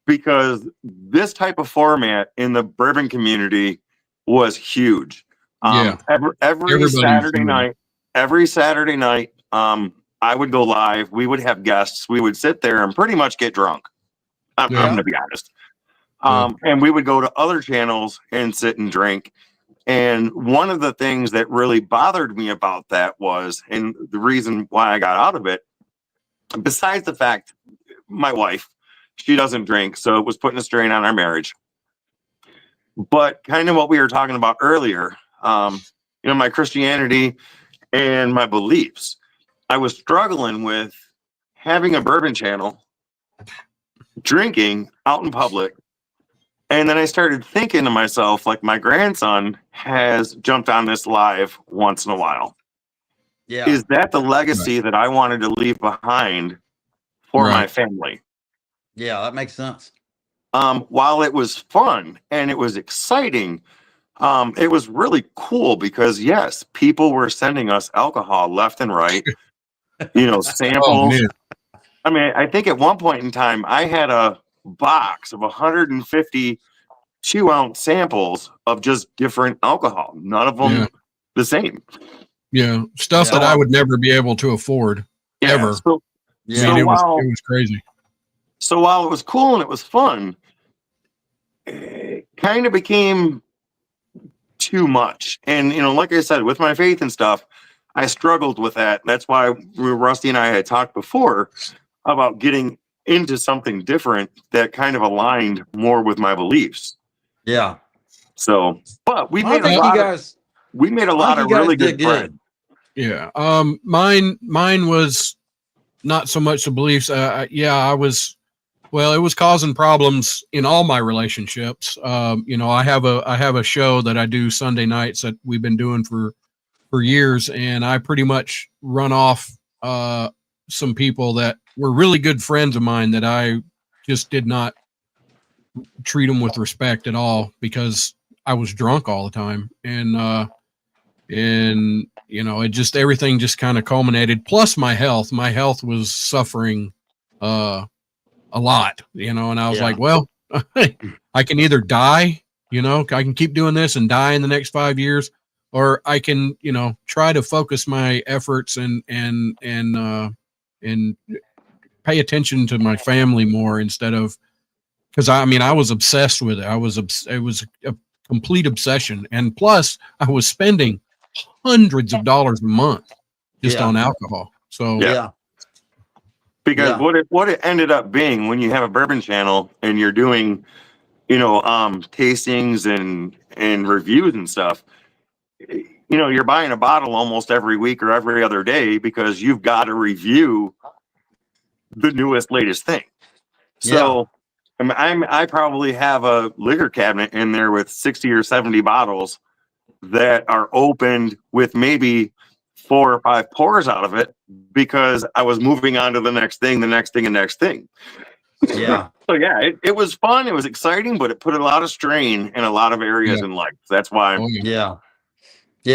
because this type of format in the bourbon community was huge. Every Saturday night, I would go live. We would have guests. We would sit there and pretty much get drunk. I'm going to be honest. And we would go to other channels and sit and drink. And one of the things that really bothered me about that was, and the reason why I got out of it, besides the fact my wife, she doesn't drink, so it was putting a strain on our marriage. But kind of what we were talking about earlier, my Christianity and my beliefs. I was struggling with having a bourbon channel, drinking out in public. And then I started thinking to myself, like my grandson has jumped on this live once in a while. Yeah. Is that the legacy that I wanted to leave behind for my family? Yeah, that makes sense. While it was fun and it was exciting, it was really cool because yes, people were sending us alcohol left and right, samples. I mean, I think at one point in time, I had a box of 150 2-ounce samples of just different alcohol. None of them the same. Yeah, stuff that I would never be able to afford ever. So, it was crazy. So while it was cool and it was fun, it kind of became too much. And like I said, with my faith and stuff, I struggled with that. That's why Rusty and I had talked before about getting into something different that kind of aligned more with my beliefs. Yeah. So, but we made a lot of really good friends. Yeah. Mine was not so much the beliefs. It was causing problems in all my relationships. I have a show that I do Sunday nights that we've been doing for years, and I pretty much run off some people that were really good friends of mine that I just did not treat them with respect at all because I was drunk all the time. And and it just everything just kind of culminated. Plus my health was suffering a lot, and I was like, well, I can either die, I can keep doing this and die in the next 5 years, or I can, try to focus my efforts and pay attention to my family more instead of, because I was obsessed with it. It was a complete obsession. And plus I was spending hundreds of dollars a month just on alcohol. So because what it ended up being when you have a bourbon channel and you're doing, tastings and reviews and stuff, you're buying a bottle almost every week or every other day because you've got to review the newest, latest thing. So I probably have a liquor cabinet in there with 60 or 70 bottles that are opened with maybe 4 or 5 pours out of it because I was moving on to the next thing. Yeah. So yeah, it was fun. It was exciting, but it put a lot of strain in a lot of areas in life. That's why. Yeah,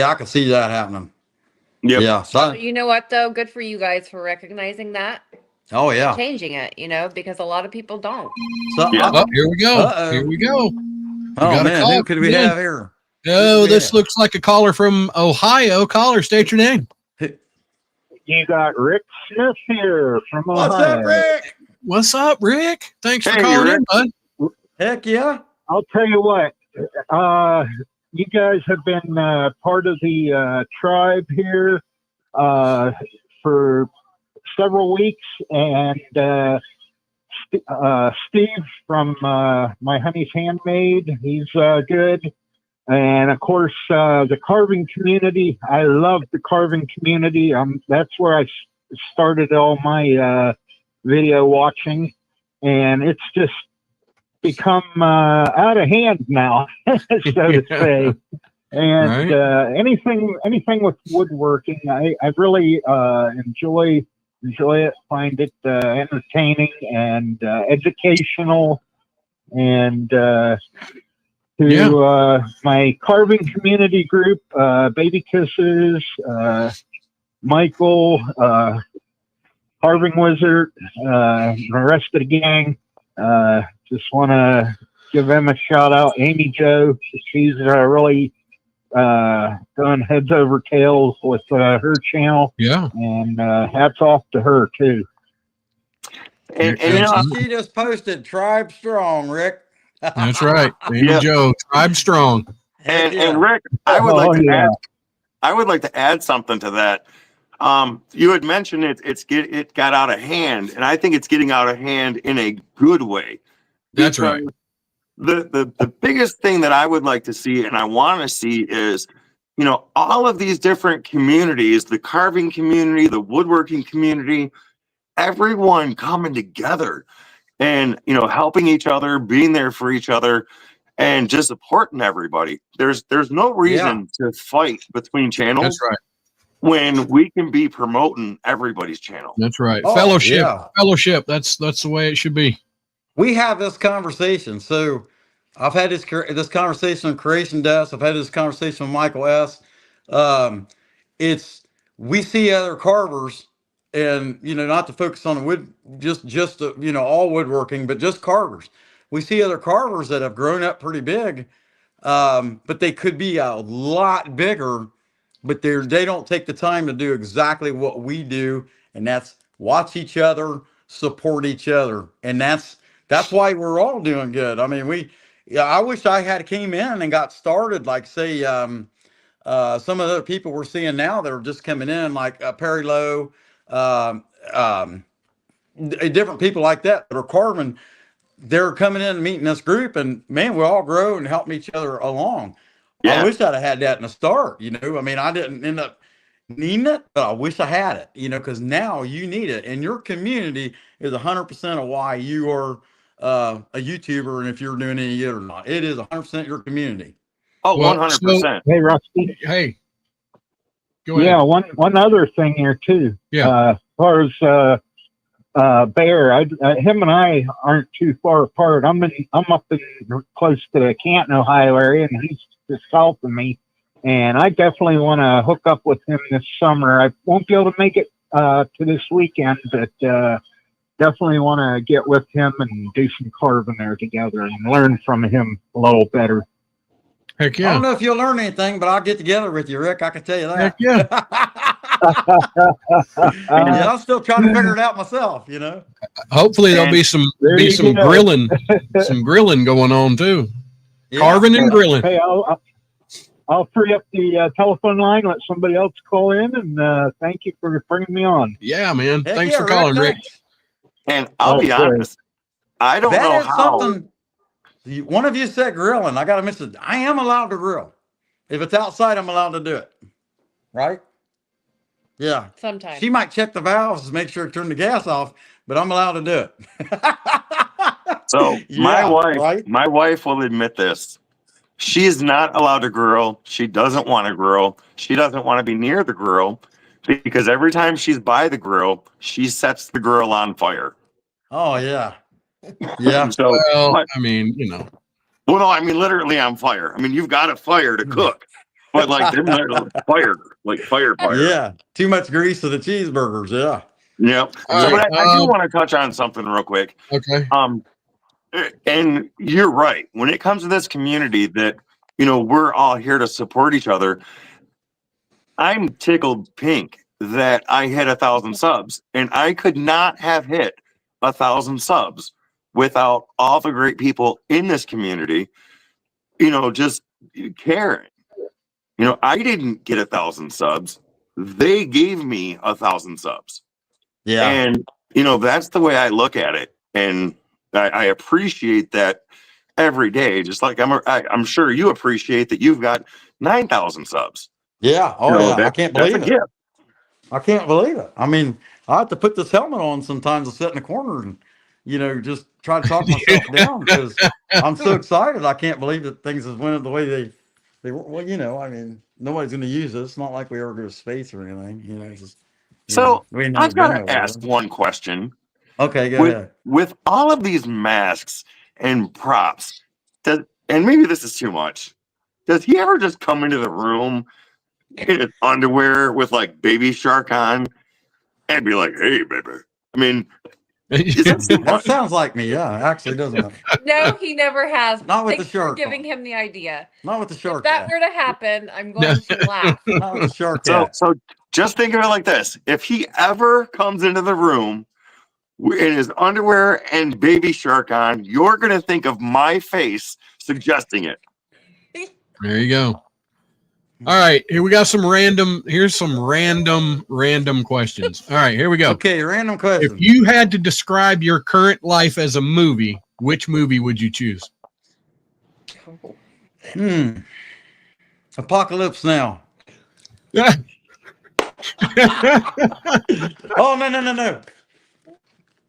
I could see that happening. Yep. Yeah. So you know what though? Good for you guys for recognizing that. Oh yeah. Changing it, because a lot of people don't. So here we go. Here we go. Oh man, who could we have here? Oh, this looks like a caller from Ohio. Caller, state your name. You got Rick Smith here from Ohio. What's up, Rick? What's up, Rick? Thanks for calling in, bud. Heck yeah. I'll tell you what. You guys have been part of the tribe here for several weeks, and Steve from My Honey's Handmade, he's good. And of course, the carving community. I love the carving community. That's where I started all my video watching, and it's just become out of hand now, so to say. And anything with woodworking, I really enjoy it, find it entertaining and educational. And my carving community group, Baby Kisses, Michael, Carving Wizard, the rest of the gang. Just want to give them a shout out. Amy Jo, she's really going heads over tails with her channel. Yeah. And hats off to her too. And she just posted Tribe Strong, Rick. That's right. Amy Jo, Tribe Strong. And Rick, I would like to add something to that. You had mentioned it got out of hand, and I think it's getting out of hand in a good way. That's right. The biggest thing that I would like to see, and I want to see, is all of these different communities, the carving community, the woodworking community, everyone coming together and helping each other, being there for each other, and just supporting everybody. There's no reason to fight between channels. That's right. When we can be promoting everybody's channel. That's right. Fellowship. That's the way it should be. We have this conversation. So I've had this conversation on Creation Desk. I've had this conversation with Michael S. We see other carvers, and not to focus on wood, just all woodworking, but just carvers. We see other carvers that have grown up pretty big, but they could be a lot bigger, but they don't take the time to do exactly what we do, and that's watch each other, support each other, and that's why we're all doing good. I mean, I wish I had came in and got started, like say some of the other people we're seeing now that are just coming in, like Perry Lowe, different people like that are carving. They're coming in and meeting this group, and man, we all grow and help each other along. Yeah. I wish I'd have had that in the start. I mean, I didn't end up needing it, but I wish I had it. Because now you need it, and your community is 100% of why you are a YouTuber, and if you're doing any good or not, it is 100% your community. Oh, 100%. Hey, Rusty. Hey. Go ahead. Yeah, one other thing here too. Yeah. As far as Bear, him and I aren't too far apart. I'm up in close to the Canton, Ohio area, and he's just south of me. and I definitely want to hook up with him this summer. I won't be able to make it to this weekend, but definitely want to get with him and do some carving there together and learn from him a little better. Heck I yeah. don't know if you'll learn anything, but I'll get together with you, Rick. I can tell you that. Heck yeah. Yeah, I'm still trying to figure it out myself, you know. Hopefully there'll be some There you go. grilling, some grilling going on too. Yeah. Carving and grilling. Hey, I'll free up the telephone line, let somebody else call in, and thank you for bringing me on. Yeah, man. Heck Thanks yeah, for calling, Rick. thanks. And I'll be Okay. honest, I don't That know is how. something. One of you said grilling. I got to mention, I am allowed to grill. If it's outside, I'm allowed to do it. Right? Yeah. Sometimes. She might check the valves to make sure to turn the gas off, but I'm allowed to do it. So Yeah, my wife will admit this. She is not allowed to grill. She doesn't want to grill. She doesn't want to be near the grill because every time she's by the grill, she sets the grill on fire. Oh yeah. Yeah. So, Well, but- I mean, you know. well, no, I mean literally on fire. I mean you've got a fire to cook, but like they're literally fire, like fire. Yeah. Too much grease to the cheeseburgers. Yeah. Yep. All So, right, but I do want to touch on something real quick. Okay. And you're right. When it comes to this community that, you know, we're all here to support each other. I'm tickled pink that I hit 1,000 subs, and I could not have hit 1,000 subs without all the great people in this community, you know, just caring. You know, I didn't get 1,000 subs. They gave me 1,000 subs. Yeah. And, you know, that's the way I look at it. And I appreciate that every day. Just like I'm sure you appreciate that you've got 9,000 subs. Yeah. Oh You know, yeah. I can't believe that's a it. gift. I can't believe it. I mean, I have to put this helmet on sometimes and sit in the corner and, you know, just try to talk myself down because I'm so excited. I can't believe that things have went the way they were. Well, you know, I mean, nobody's going to use it. It's not like we ever go to space or anything. You know, it's just. So we ain't I've never got been to over ask there. one question. Okay, go ahead. With all of these masks and props, and maybe this is too much, does he ever just come into the room in his underwear with like Baby Shark on and be like, "Hey, baby"? I mean, is that too That much? sounds like me. Yeah, actually, doesn't it? No, he never has. Not with the Thanks for shark giving on. him the idea. Not with the If shark that hat. were to happen, I'm going to laugh. Not with the shark So, hat. so just think of it like this: if he ever comes into the room in his underwear and Baby Shark on, you're gonna think of my face suggesting it. There you go. All right, here we got some random. Here's some random questions. All right, here we go. Okay, random If question. you had to describe your current life as a movie, which movie would you choose? Apocalypse Now. Yeah. Oh, no.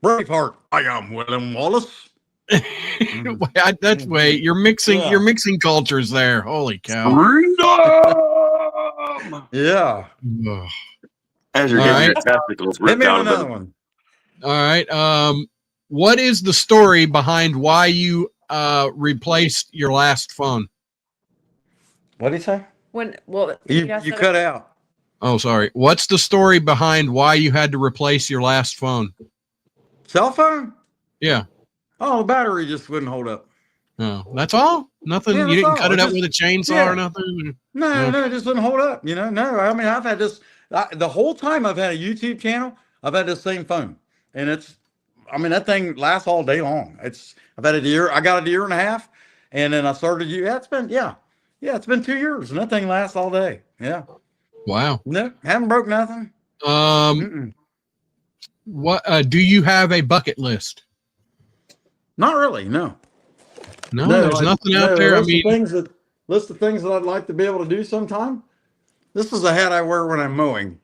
Braveheart. I am William Wallace. That's way you're mixing. Yeah. You're mixing cultures there. Holy cow! Freedom! Yeah. Ugh. As you're All getting right. your testicles Hit ripped me out with of another them. one. All right. What is the story behind why you replaced your last phone? What did he say? You cut out. Oh, sorry. What's the story behind why you had to replace your last phone? Cell phone? Yeah. Oh, the battery just wouldn't hold up. No, that's all. Nothing. Yeah, You that's didn't all. cut it It up just- with a chainsaw yeah. or nothing. No, Okay. it just wouldn't hold up. You know, no. I mean, I've had this the whole time I've had a YouTube channel. I've had this same phone, and that thing lasts all day long. I've had it a year. I got it a year and a half, and then I started. It's been 2 years, and that thing lasts all day. Yeah. Wow. No, haven't broke nothing. What do you have a bucket list? Not really. No. No, there's nothing out there. I mean, List of things that I'd like to be able to do sometime. This is a hat I wear when I'm mowing,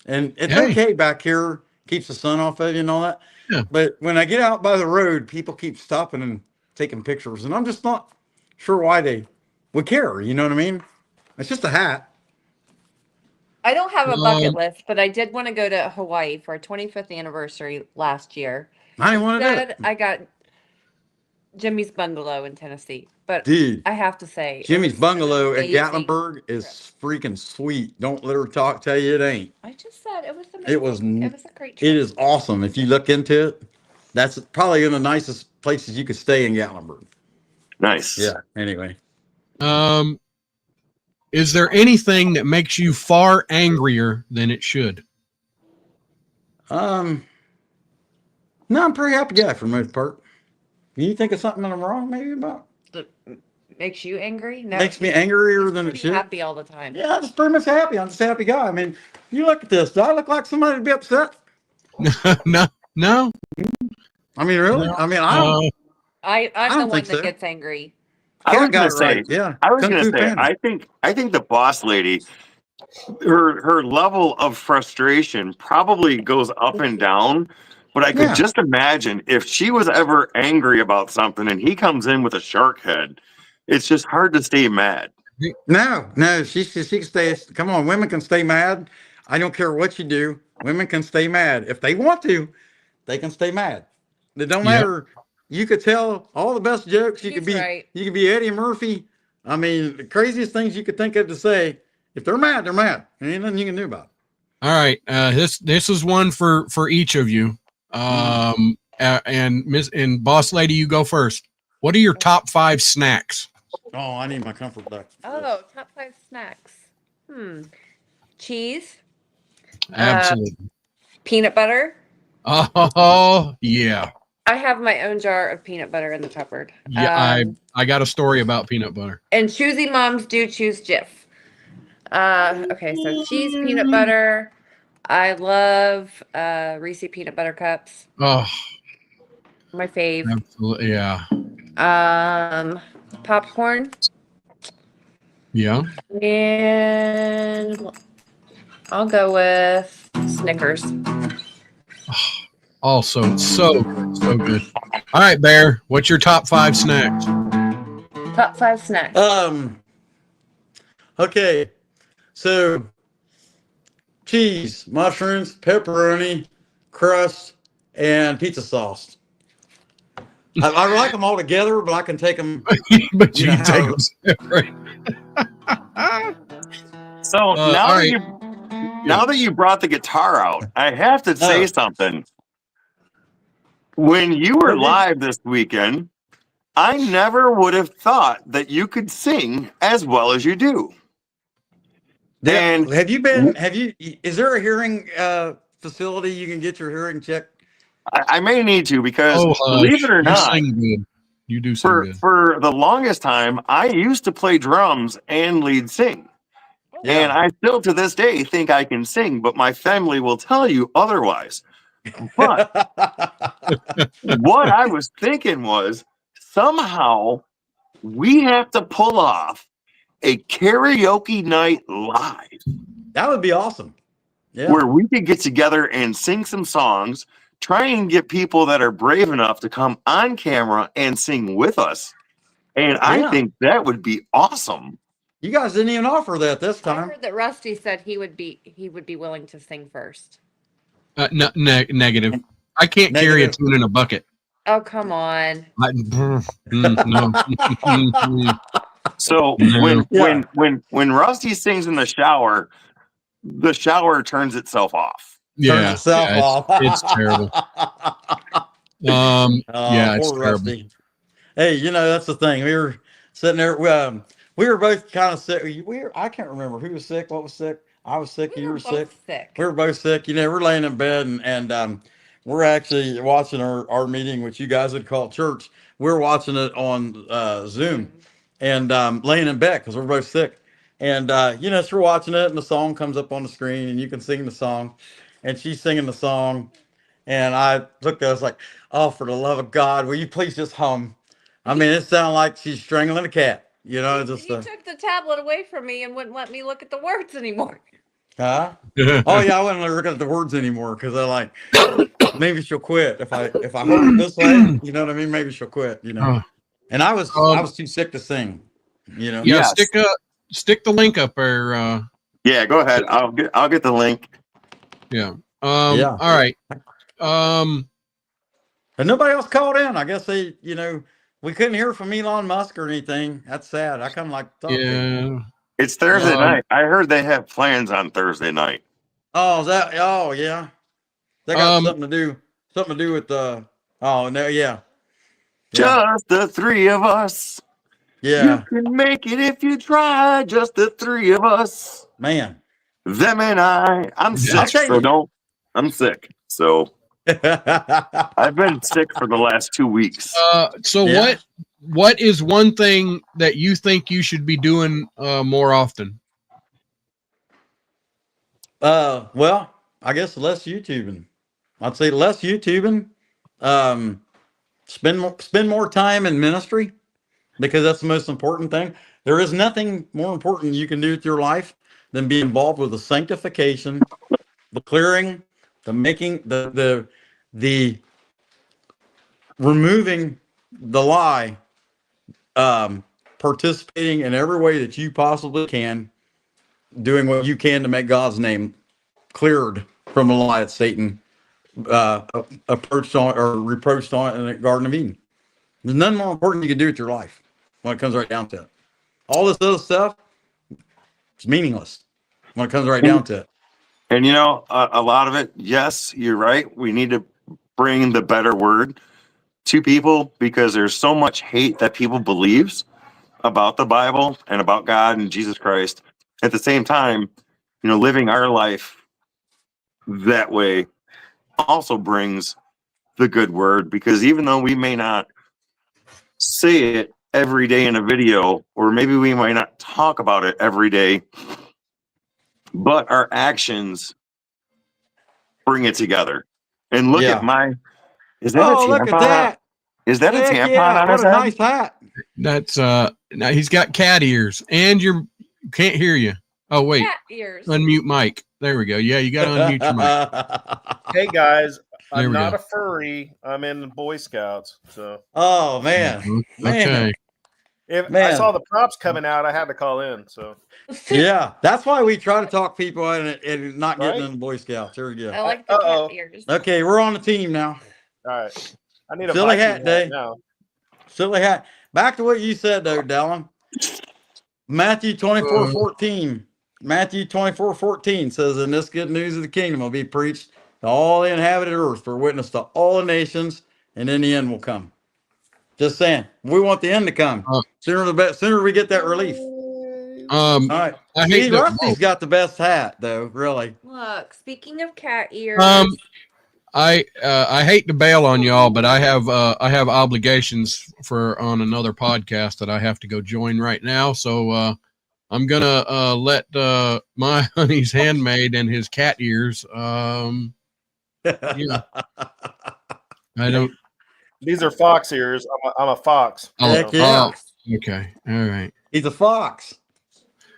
and it's Hey. okay back here. Keeps the sun off of you and all that. Yeah. But when I get out by the road, people keep stopping and taking pictures, and I'm just not sure why they would care. You know what I mean? It's just a hat. I don't have a bucket list, but I did want to go to Hawaii for our 25th anniversary last year. I didn't want to do Instead, it. I got Jimmy's Bungalow in Tennessee. But Dude, I have to say, it Jimmy's was an Bungalow at amazing Gatlinburg is trip. freaking sweet. Don't let her tell you it ain't. I just said it was It was amazing. It was a great it trip. is awesome. If you look into it, that's probably in the nicest places you could stay in Gatlinburg. Nice. Yeah. Anyway. Is there anything that makes you far angrier than it should? No, I'm a pretty happy guy for the most part. You think of something that I'm wrong maybe about? That makes you angry? No. Makes me angrier He's than it pretty should. happy all the time. Yeah, I'm just pretty much happy. I'm just a happy guy. I mean, you look at this. Do I look like somebody to be upset? No. I mean, really? No. I mean, I don't. I'm don't the one think that so. gets angry. I Cat was got gonna it say, right. Yeah. I was Kung gonna Fu say, Panda. I think the boss lady, her level of frustration probably goes up and down. But I could Yeah. just imagine if she was ever angry about something and he comes in with a shark head, it's just hard to stay mad. No, she can stay. Come on, women can stay mad. I don't care what you do. Women can stay mad if they want to. They can stay mad. It don't Yep. matter. You could tell all the best jokes. You could He's be. right. You could be Eddie Murphy. I mean, the craziest things you could think of to say. If they're mad, they're mad. There ain't nothing you can do about it. All right. This is one for each of you. And boss lady, you go first. What are your top 5 snacks? Oh, I need my comfort duck. Oh, top 5 snacks. Cheese, Absolutely. peanut butter. Oh yeah. I have my own jar of peanut butter in the cupboard. Yeah, I got a story about peanut butter. And choosy moms do choose Jif. Okay, so cheese, peanut butter. I love Reese peanut butter cups. Oh, My fave. absolutely. Yeah. Popcorn. Yeah. And I'll go with Snickers. Also, so good. So good. All right, Bear, what's your top 5 snacks? Top 5 snacks. Okay. So cheese, mushrooms, pepperoni, crust, and pizza sauce. I like them all together, but I can take them. But you You know, can take how- them separate. So all right. now that you brought the guitar out, I have to say something. When you were live this weekend, I never would have thought that you could sing as well as you do. And have you been? Have you? Is there a hearing facility you can get your hearing checked? I may need to because Oh, believe it or you not, sing good. You do sing good. for the longest time, I used to play drums and lead sing. And I still to this day think I can sing, but my family will tell you otherwise. But what I was thinking was somehow we have to pull off a karaoke night live That would be awesome. Yeah. where we could get together and sing some songs, try and get people that are brave enough to come on camera and sing with us. And I Yeah. think that would be awesome. You guys didn't even offer that this I time. heard that Rusty said he would be willing to sing first. No, negative. I can't carry a Negative. tune in a bucket. Oh, come on. No. So No. when Rusty sings in the shower turns itself off. Yeah, Turns itself yeah, off. it's terrible. Oh, Yeah, it's poor terrible. Rusty. Hey, you know that's the thing. We were sitting there. We were both kind of sick. I can't remember who was sick, what was sick. I was sick. We You were were both sick. sick. We were both sick. You know, we're laying in bed and we're actually watching our meeting, which you guys would call church. We're watching it on Zoom and laying in bed because we're both sick. And you know, so we're watching it, and the song comes up on the screen, and you can sing the song. And she's singing the song, and I looked at her, I was like, "Oh, for the love of God, will you please just hum?" I mean, it sounded like she's strangling a cat. You know, just He took the tablet away from me and wouldn't let me look at the words anymore. huh? Oh yeah, I wasn't looking at the words anymore because I like maybe she'll quit if I hold it this way. You know what I mean? Maybe she'll quit. You know. And I was too sick to sing. You know. Yeah, Yes. stick the link up there. Yeah, go ahead. I'll get the link. Yeah. Yeah. All right. And nobody else called in. I guess they, you know, We couldn't hear from Elon Musk or anything. That's sad. I kind of like to talk to him. Yeah. It's Thursday Um, night. I heard they have plans on Thursday night. Oh, is that? Oh, yeah. They got Um, something to do with the. Oh no, yeah, Just the three of us. yeah, You can make it if you try. Just the three of us. man. Them and I. I'm I'll sick, tell so you. don't. I'm sick. So I've been sick for the last 2 weeks. so Yeah. what is one thing that you think you should be doing more often? Well, I guess less YouTubing. I'd say less YouTubing. Spend more time in ministry because that's the most important thing. There is nothing more important you can do with your life than be involved with the sanctification, the clearing, the making, the removing the lie, participating in every way that you possibly can, doing what you can to make God's name cleared from the lie that Satan approached on or reproached on in the Garden of Eden. There's nothing more important you can do with your life when it comes right down to it. All this other stuff, it's meaningless when it comes right down to it. And you know, a lot of it, yes, you're right. We need to bring the better word to people because there's so much hate that people believes about the Bible and about God and Jesus Christ. At the same time, you know, living our life that way also brings the good word because even though we may not say it every day in a video, or maybe we might not talk about it every day, but our actions bring it together. And look Yeah. at my, is that Oh, a look at tampon? that. Is that a Heck tampon yeah. on What his a head? nice hat. That's now he's got cat ears and you can't hear you. Oh wait, Cat ears. unmute mic. There we go. Yeah, you got to unmute your mic. Hey guys, There I'm we not go. a furry. I'm in Boy Scouts. So Oh, man. Man. Okay. if I Man. saw the props coming out, I had to call in. So Yeah. That's why we try to talk people and not getting Right? in the Boy Scouts. There we I go. like the Uh-oh. cat ears. Okay, we're on the team now. all right, I need a Silly Viking hat day. now. Silly hat. Back to what you said, though, Dallin. Matthew 24:14. Matthew 24:14 says, and this good news of the kingdom will be preached to all the inhabited earth for witness to all the nations, and then the end will come. Just saying. We want the end to come. Sooner the best. Sooner we get that relief. All right. I See, hate that. Rusty's got the best hat, though. Really. Look, speaking of cat ears, I hate to bail on y'all, but I have obligations for on another podcast that I have to go join right now. So I'm gonna let my honey's handmaid and his cat ears. Yeah. I don't. These are fox ears. I'm a fox. Oh, Heck yeah. okay. All right. He's a fox.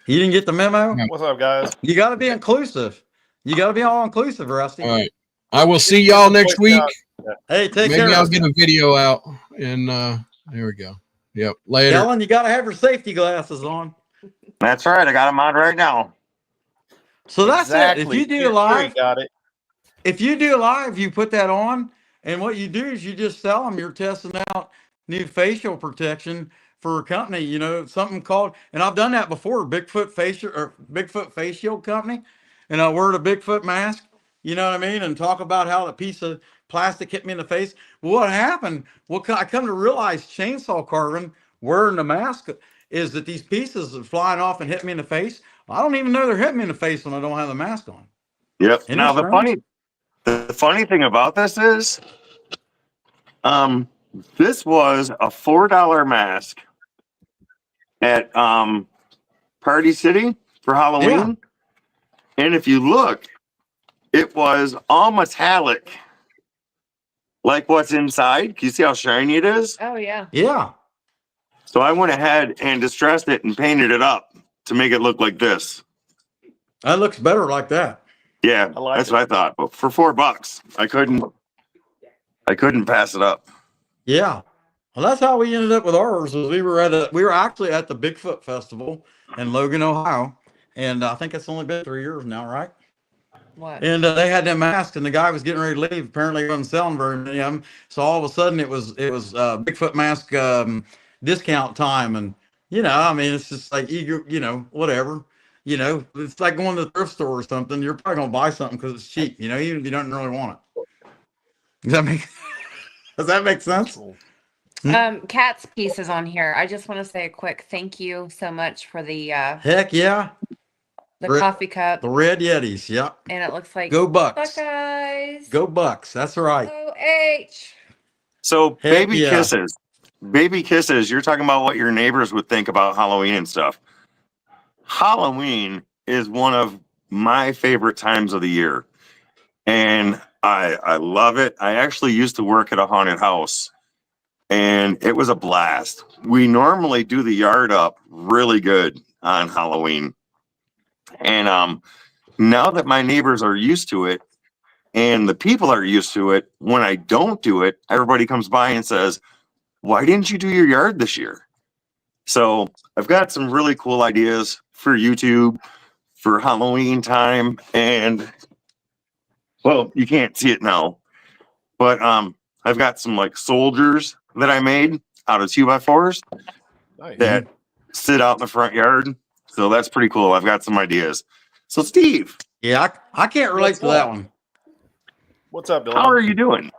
You didn't get the memo? What's up, guys? You got to be inclusive. You got to be all inclusive, Rusty. All right. I will see y'all next week. Hey, take Maybe care. I'll get a video out and there we go. Yep. Later. Ellen, you got to have your safety glasses on. That's right. I got them on right now. So that's Exactly. it. If you do Here, live, got it. if you do live, you put that on, and what you do is you just tell them you're testing out new facial protection for a company. You know, something called, and I've done that before. Bigfoot face shield company, and I wear the Bigfoot mask. You know what I mean, and talk about how the piece of plastic hit me in the face. Well, what happened? Well, I come to realize chainsaw carving wearing the mask is that these pieces are flying off and hit me in the face. I don't even know they're hitting me in the face when I don't have the mask on. Yep. Isn't Now that the funny thing about this is, this was a $4 mask at Party City for Halloween, and if you look, it was all metallic, like what's inside. Can you see how shiny it is? oh yeah. Yeah. So I went ahead and distressed it and painted it up to make it look like this. That looks better like that. Yeah, I like that's it. what I thought. But for $4, I couldn't pass it up. Yeah. Well, that's how we ended up with ours. Was we were actually at the Bigfoot Festival in Logan, Ohio, and I think it's only been 3 years now, right? What? And they had them asked, and the guy was getting ready to leave. Apparently, he wasn't selling very many of them. So all of a sudden, it was Bigfoot mask discount time, and I mean, it's just like whatever. It's like going to the thrift store or something. You're probably gonna buy something because it's cheap. Even if you don't really want it. Does that make Does that make sense? Cool. Cat's piece is on here. I just want to say a quick thank you so much for the Heck yeah, coffee cup. the Red Yetis. Yep. And it looks like Go Bucks. Buckeyes. Go Bucks. That's right. OH. So Heck baby yeah. kisses. Baby kisses, you're talking about what your neighbors would think about Halloween and stuff. Halloween is one of my favorite times of the year. And I love it. I actually used to work at a haunted house and it was a blast. We normally do the yard up really good on Halloween. And now that my neighbors are used to it and the people are used to it, when I don't do it, everybody comes by and says, "Why didn't you do your yard this year?" So I've got some really cool ideas for YouTube for Halloween time. And well, you can't see it now, but I've got some like soldiers that I made out of 2x4s Nice. that sit out in the front yard. So that's pretty cool. I've got some ideas. So Steve, Yeah, I can't relate to that one. What's up, Dylan? how are you doing?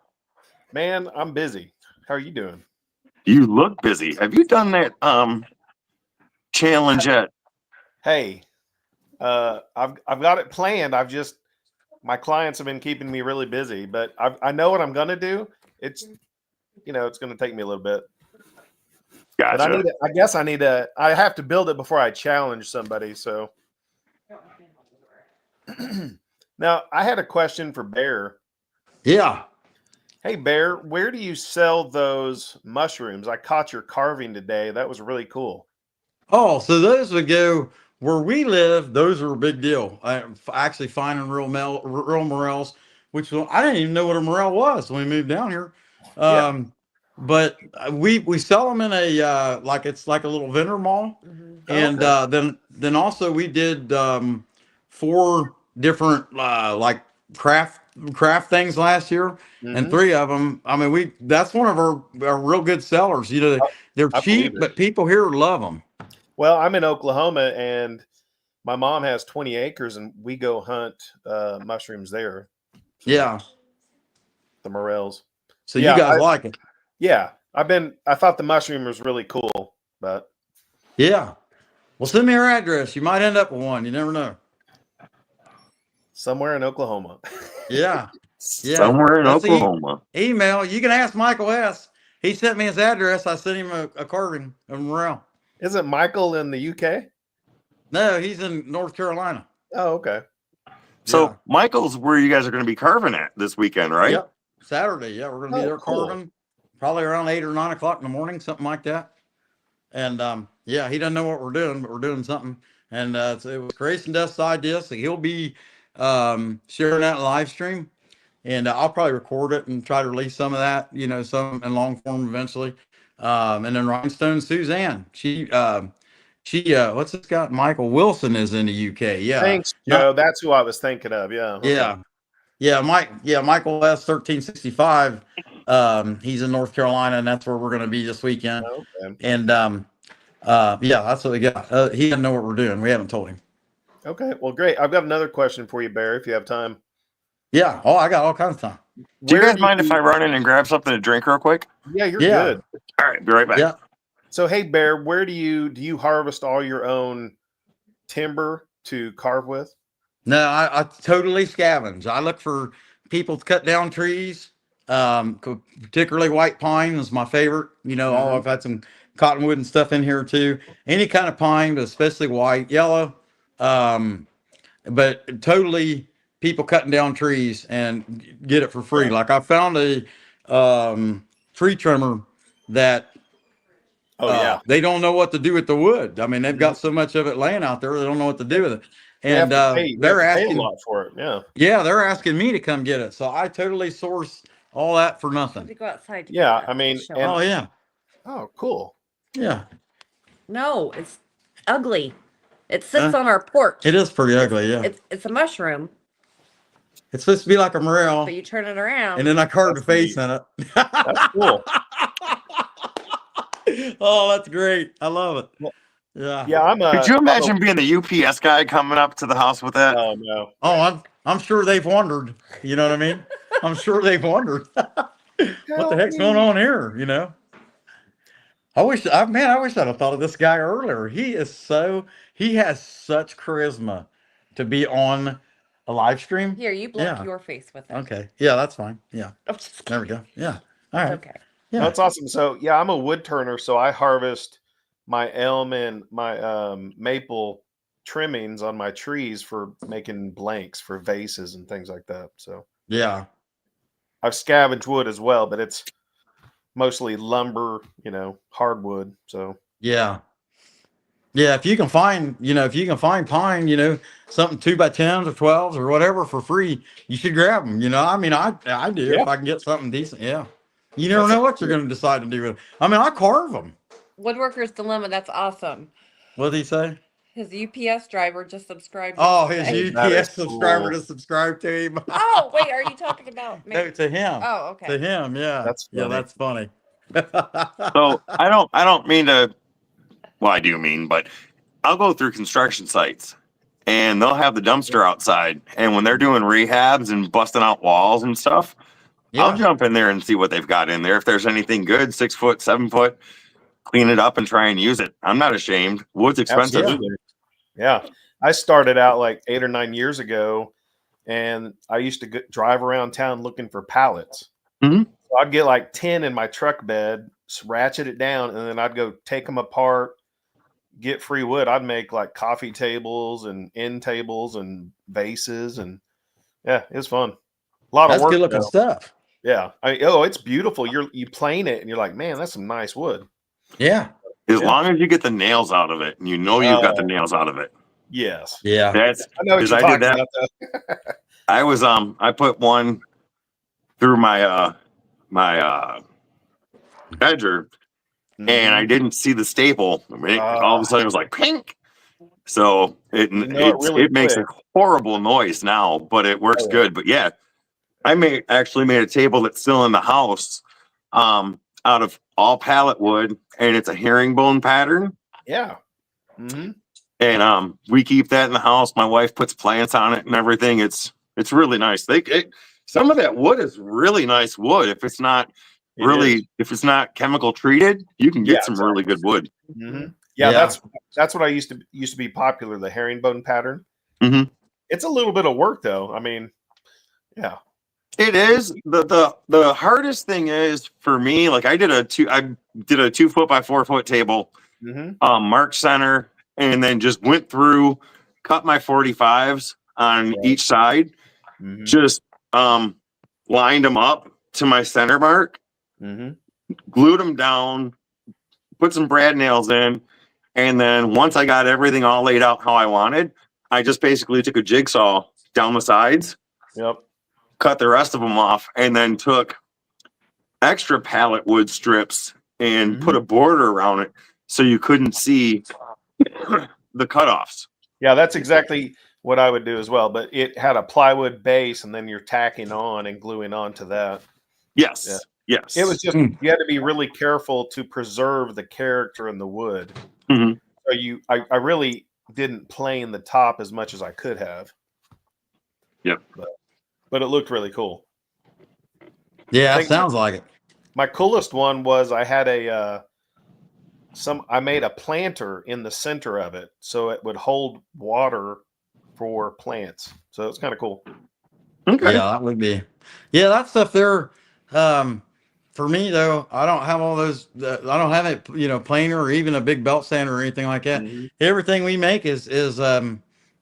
Man, I'm busy. How are you doing? You look busy. Have you done that challenge yet? Hey, I've got it planned. My clients have been keeping me really busy, but I know what I'm gonna do. It's it's gonna take me a little bit. But Gotcha. I have to build it before I challenge somebody. So now I had a question for Bear. Yeah. Hey Bear, where do you sell those mushrooms? I caught your carving today. That was really cool. Oh, so those would go where we live. Those are a big deal. Actually finding real morels, which I didn't even know what a morel was when we moved down here. Yeah. But we sell them in a like it's like a little vendor mall, and then also we did 4 different like craft things last year, and 3 of them. I mean, that's one of our real good sellers. They're I cheap, believe it. but people here love them. Well, I'm in Oklahoma and my mom has 20 acres and we go hunt mushrooms there. Yeah. The morels. So you guys like it? Yeah. I thought the mushroom was really cool, but yeah. Well, send me your address. You might end up with one. You never know. Somewhere in Oklahoma. Yeah. Yeah. Somewhere in That's Oklahoma. Email. You can ask Michael S. He sent me his address. I sent him a carving of a morel. Isn't Michael in the UK? No, he's in North Carolina. Oh, okay. So Yeah. Michael's where you guys are going to be carving at this weekend, right? Yep. Saturday. Yeah, we're gonna be there cool. carving, probably around 8 or 9 o'clock in the morning, something like that. And yeah, he doesn't know what we're doing, but we're doing something. And it was Grayson Dust's idea, so he'll be sharing that live stream, and I'll probably record it and try to release some of that, some in long form eventually. And then Rhinestone Suzanne, she what's this guy? Michael Wilson is in the UK. Yeah. Thanks, Joe. That's who I was thinking of. Yeah. Okay. Yeah. Yeah, Michael S 1365. He's in North Carolina, and that's where we're going to be this weekend. Okay. And yeah, that's what we got. He doesn't know what we're doing. We haven't told him. Okay. Well, great. I've got another question for you, Bear, if you have time. Yeah. Oh, I got all kinds of time. Do you guys mind if I run in and grab something to drink real quick? Yeah, you're Yeah. good. All right, be right back. Yeah. So, hey, Bear, where do you harvest all your own timber to carve with? No, I totally scavenge. I look for people to cut down trees. Particularly white pine is my favorite. I've had some cottonwood and stuff in here too. Any kind of pine, but especially white, yellow. But totally people cutting down trees and get it for free. Like I found a tree trimmer that they don't know what to do with the wood. I mean, they've got so much of it laying out there, they don't know what to do with it. And they're asking a lot for it. Yeah. Yeah, they're asking me to come get it. So I totally source all that for nothing. To go outside. to Yeah, get I mean, show and- off. Oh yeah. Oh, cool. Yeah. No, it's ugly. It sits on our porch. It is pretty ugly, yeah. It's a mushroom, It's supposed to be like a morel, But you turn it around. and then I carved a That's face neat. in it. That's cool. Oh, that's great. I love it. Well, Yeah. Yeah, Could you I'm a imagine being the UPS guy coming up to the house with that? oh no. Oh, I'm sure they've wondered. You know what I mean? I'm sure they've wondered. What the heck's going on here? You know? I wish I'd have thought of this guy earlier. He has such charisma to be on a live stream. Here, you block Yeah. your face with it. Okay. Yeah, that's fine. Yeah. I'm just There we kidding. go. Yeah. All right. Okay. Yeah. That's awesome. So yeah, I'm a wood turner, so I harvest my elm and my maple trimmings on my trees for making blanks for vases and things like that. So Yeah. I've scavenged wood as well, but it's mostly lumber, hardwood. So Yeah. Yeah. If you can find pine, something 2x10s or 12s or whatever for free, you should grab them. I mean, I do Yeah. if I can get something decent. Yeah. You never That's know what you're going to decide to do with it. I mean, I carve them. Woodworker's Dilemma. That's awesome. What did he say? His UPS driver just subscribed. Oh, his yesterday. That is UPS subscriber cool. to subscribe to him. Oh, wait. Are you talking about me? No, to him. Oh, To okay. him, yeah. That's Yeah, funny. that's funny. So I don't mean to. Well, I do mean, but I'll go through construction sites, and they'll have the dumpster outside, and when they're doing rehabs and busting out walls and stuff, I'll Yeah. jump in there and see what they've got in there. If there's anything good, 6 foot, 7 foot, clean it up and try and use it. I'm not ashamed. Wood's expensive. Absolutely. Yeah. I started out like 8 or 9 years ago, and I used to drive around town looking for pallets. Mhm. So I'd get like 10 in my truck bed, ratchet it down, and then I'd go take them apart, get free wood. I'd make like coffee tables and end tables and vases, and yeah, it was fun. A lot That's of work. good looking though. stuff. Yeah. It's beautiful. You plane it, and you're like, man, that's some nice wood. Yeah. As Yeah. long as you get the nails out of it, and you know you've got the nails out of it. Yes. Yeah. That's I know what because you're I did talking that. about. Though. I was I put one through my edger, and I didn't see the staple. I mean, all of a sudden it was like pink. So it really makes a quick. horrible noise now, but it works good. But yeah, I actually made a table that's still in the house, out of all pallet wood, and it's a herringbone pattern. Yeah. Mm-hmm. And we keep that in the house. My wife puts plants on it and everything. It's really nice. Some of that wood is really nice wood. If it's not if it's not chemical treated, you can get some really good wood. Mm-hmm. Yeah, that's what I used to be popular. The herringbone pattern. Mm-hmm. It's a little bit of work though. I mean, yeah, it is. The hardest thing is for me. Like I did a 2 foot by 4 foot table, mark center, and then just went through, cut my 45s on each side, just lined them up to my center mark, glued them down, put some brad nails in, and then once I got everything all laid out how I wanted, I just basically took a jigsaw down the sides, cut the rest of them off, and then took extra pallet wood strips and put a border around it so you couldn't see the cutoffs. Yeah, that's exactly what I would do as well. But it had a plywood base, and then you're tacking on and gluing onto that. Yes. Yeah. Yes. It was just you had to be really careful to preserve the character in the wood. Mm-hmm. So I really didn't plane the top as much as I could have. Yep. But it looked really cool. Yeah, it sounds like it. My coolest one was I had I made a planter in the center of it so it would hold water for plants. So it's kind of cool. Okay. Yeah, that would be. Yeah, that stuff there. For me though, I don't have all those. I don't have it, planer or even a big belt sander or anything like that. Everything we make is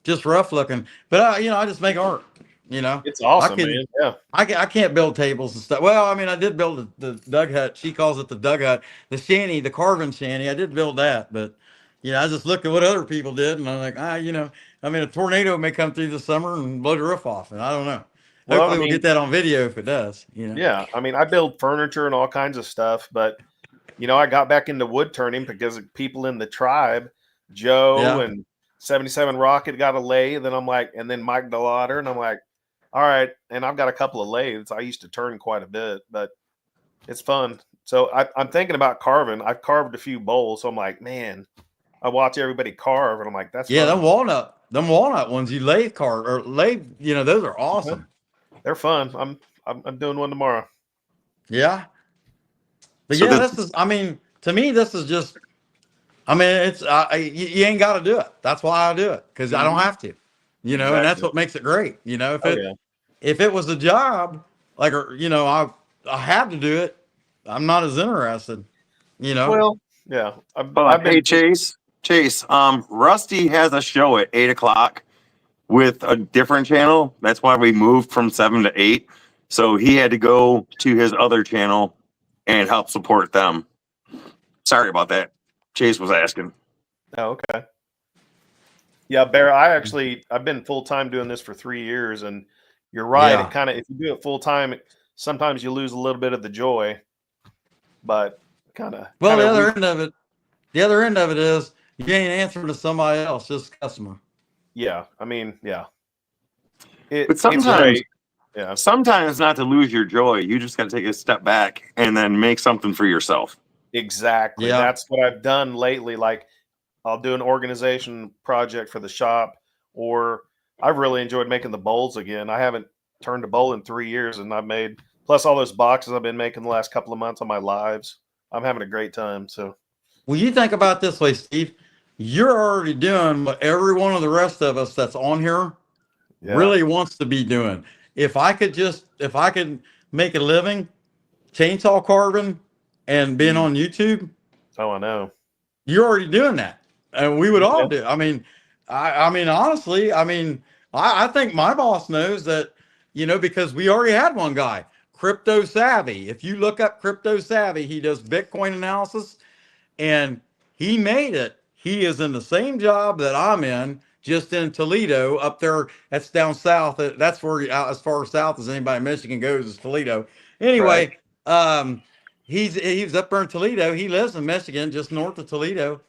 just rough looking. But I just make art. It's awesome, man. Yeah, I can't build tables and stuff. Well, I mean, I did build the Doug hut. She calls it the Doug hut, the shanty, the carving shanty. I did build that, but I just looked at what other people did, and I'm like, I mean, a tornado may come through this summer and blow the roof off, and I don't know. Well, Hopefully, we'll get that on video if it does. Yeah, I mean, I build furniture and all kinds of stuff, but I got back into wood turning because of people in the tribe, Joe and 77 Rocket got a lathe, and I'm like, and then Mike DeLauder, and I'm like, all right, and I've got a couple of lathes. I used to turn quite a bit, but it's fun. So I'm thinking about carving. I've carved a few bowls, so I'm like, man, I watch everybody carve, and I'm like, that's Yeah, fun. them walnut ones you lathe cart or lathe, those are awesome. They're fun. I'm doing one tomorrow. Yeah. But So yeah, the this is, I mean, to me, this is just, I mean, it's, you ain't got to do it. That's why I do it. Cause I don't Mhm. have to, and that's Exactly. what makes it great. Oh yeah. If it was a job, like, or, I had to do it, I'm not as interested, Well, yeah. I've hey been. Chase, Rusty has a show at 8 o'clock with a different channel. That's why we moved from 7 to 8. So he had to go to his other channel and help support them. Sorry about that. Chase was asking. Oh, okay. Yeah, Bear. I've been full time doing this for 3 years, and you're right. Yeah. It kind of, if you do it full time, sometimes you lose a little bit of the joy, but kind of Well, kind of the other end of it is you ain't answering to somebody else, just a customer. yeah. I mean, yeah. But It's sometimes, great. Yeah. sometimes not to lose your joy, you just got to take a step back and then make something for yourself. Exactly. Yeah. That's what I've done lately. Like I'll do an organization project for the shop, or I've really enjoyed making the bowls again. I haven't turned a bowl in 3 years, and I've made plus all those boxes I've been making the last couple of months on my lives. I'm having a great time. So Well, you think about it this way, Steve. You're already doing what every one of the rest of us that's on here yeah. really wants to be doing. If I could make a living chainsaw carving and being Mhm. on YouTube, Oh, I know. you're already doing that. And we would all Yeah. do. I mean, I mean, honestly, I mean, I think my boss knows that, because we already had one guy, Crypto Savvy. If you look up Crypto Savvy, he does Bitcoin analysis and he made it. He is in the same job that I'm in, just in Toledo, up there. That's down south. That's where as far south as anybody in Michigan goes is Toledo. Right. Anyway, he's up there in Toledo. He lives in Michigan, just north of Toledo.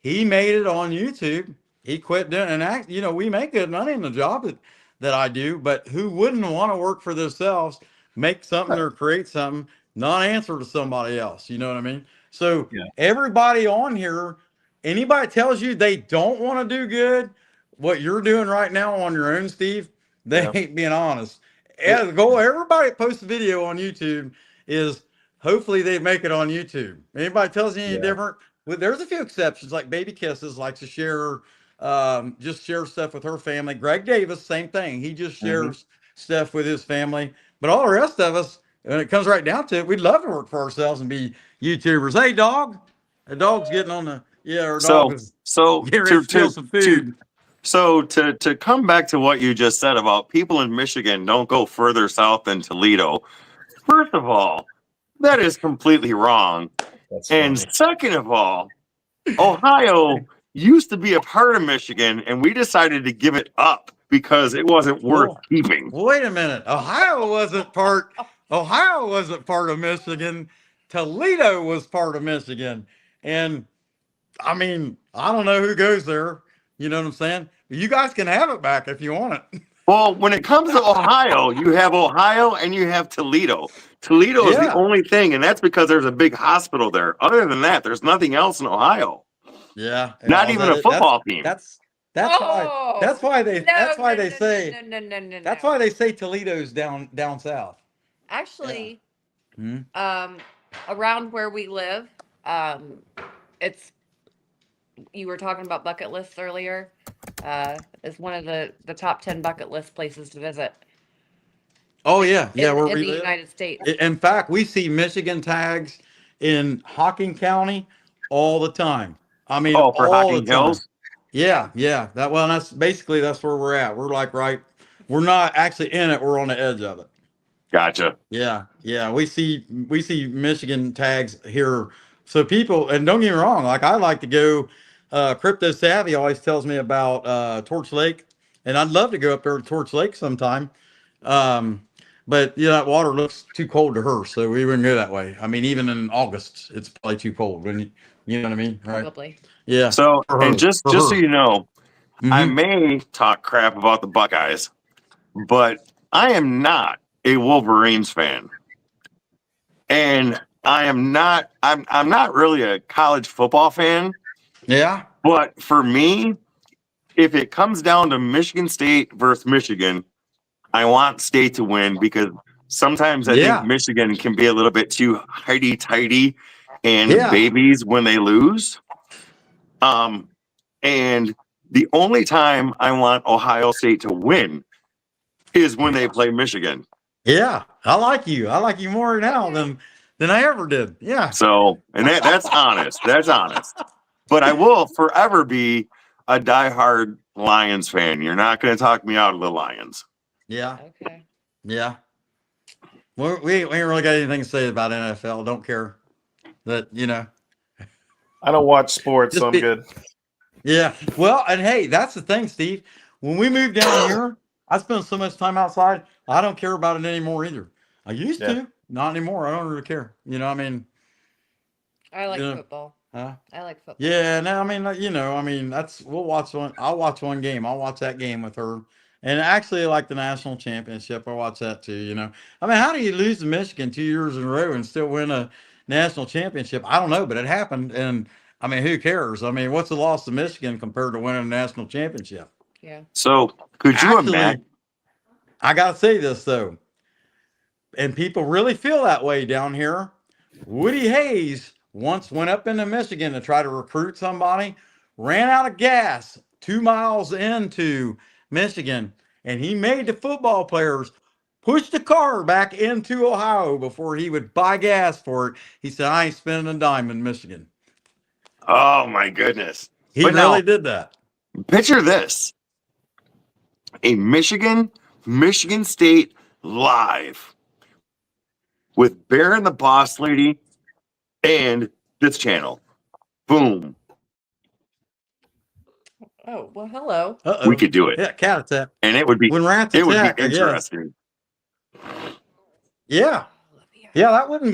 He made it on YouTube. He quit doing and we make good money in the job that I do, but who wouldn't want to work for themselves, make something or create something, not answer to somebody else? You know what I mean? So Yeah. everybody on here, anybody tells you they don't want to do good, what you're doing right now on your own, Steve, they Yeah. ain't being honest. It, And the goal, everybody that posts a video on YouTube is hopefully they make it on YouTube. Anybody tells you any yeah. different? Well, there's a few exceptions, like Baby Kisses likes to share, just share stuff with her family. Greg Davis, same thing. He just Mhm. shares stuff with his family. But all the rest of us, when it comes right down to it, we'd love to work for ourselves and be YouTubers. Hey, dog. The dog's getting on the, yeah, our dog So, is so getting ready to to steal to some to food. to come back to what you just said about people in Michigan don't go further south than Toledo. First of all, that is completely wrong. That's And funny. second of all, Ohio used to be a part of Michigan, and we decided to give it up because it wasn't worth Well, keeping. wait a minute. Ohio wasn't part of Michigan. Toledo was part of Michigan. And I mean, I don't know who goes there. You know what I'm saying? You guys can have it back if you want it. Well, when it comes to Ohio, you have Ohio and you have Toledo. Toledo is the Yeah. only thing, and that's because there's a big hospital there. Other than that, there's nothing else in Ohio. Yeah. Not Yeah. even a football team. That's that's why Oh that's no why no they no say no no no no no that's no. why they say Toledo's down south. Actually, Hmm? around where we live, um, it's you were talking about bucket lists earlier. Is one of the top 10 bucket list places to visit Oh yeah, yeah, where in we the live. United States. In fact, we see Michigan tags in Hocking County all the time. I mean, Oh, for all the Hocking time. Hills? Yeah, yeah. That's where we're at. We're like right. We're not actually in it. We're on the edge of it. Gotcha. Yeah, yeah. We see Michigan tags here. So people, and don't get me wrong, like I like to go. Crypto Savvy always tells me about Torch Lake, and I'd love to go up there to Torch Lake sometime. Um, but that water looks too cold to her, so we wouldn't go that way. I mean, even in August, it's probably too cold. When you know what I mean, right? Probably. Yeah, So, for and her, just for just so her. you know, I Hmm. may talk crap about the Buckeyes, but I am not a Wolverines fan. And I'm not really a college football fan, Yeah. but for me, if it comes down to Michigan State versus Michigan, I want State to win because sometimes I think Yeah. Michigan can be a little bit too highty tighty and Yeah. babies when they lose. And the only time I want Ohio State to win is when they play Michigan. Yeah. I like you. I like you more now than I ever did. Yeah. So, and that's honest. That's honest. But I will forever be a diehard Lions fan. You're not going to talk me out of the Lions. Yeah. Okay. Yeah. We ain't really got anything to say about NFL. Don't care that, I don't watch sports, Just so I'm be- good. Yeah. Well, and hey, that's the thing, Steve. When we moved down here, I spend so much time outside. I don't care about it anymore either. I used Yeah. to, not anymore. I don't really care. I mean, I like Yeah. football. huh? I like football. Yeah. No, I mean, we'll watch one. I'll watch one game. I'll watch that game with her. And actually, like the national championship, I watch that too. I mean, how do you lose to Michigan 2 years in a row and still win a national championship? I don't know, but it happened. And I mean, who cares? I mean, what's the loss to Michigan compared to winning a national championship? Yeah. So, could you imagine? Actually, I got to say this though, and people really feel that way down here. Woody Hayes once went up into Michigan to try to recruit somebody, ran out of gas 2 miles into Michigan, and he made the football players push the car back into Ohio before he would buy gas for it. He said, I ain't spending a dime in Michigan. Oh my goodness! He But really now, did that. picture this: a Michigan State live with Bear and the Boss Lady and this channel. Boom! Oh, well, hello. Uh-oh. We could do it, Yeah, cat attack. and it would be When rats attack, I guess. interesting. Yeah. Yeah, that wouldn't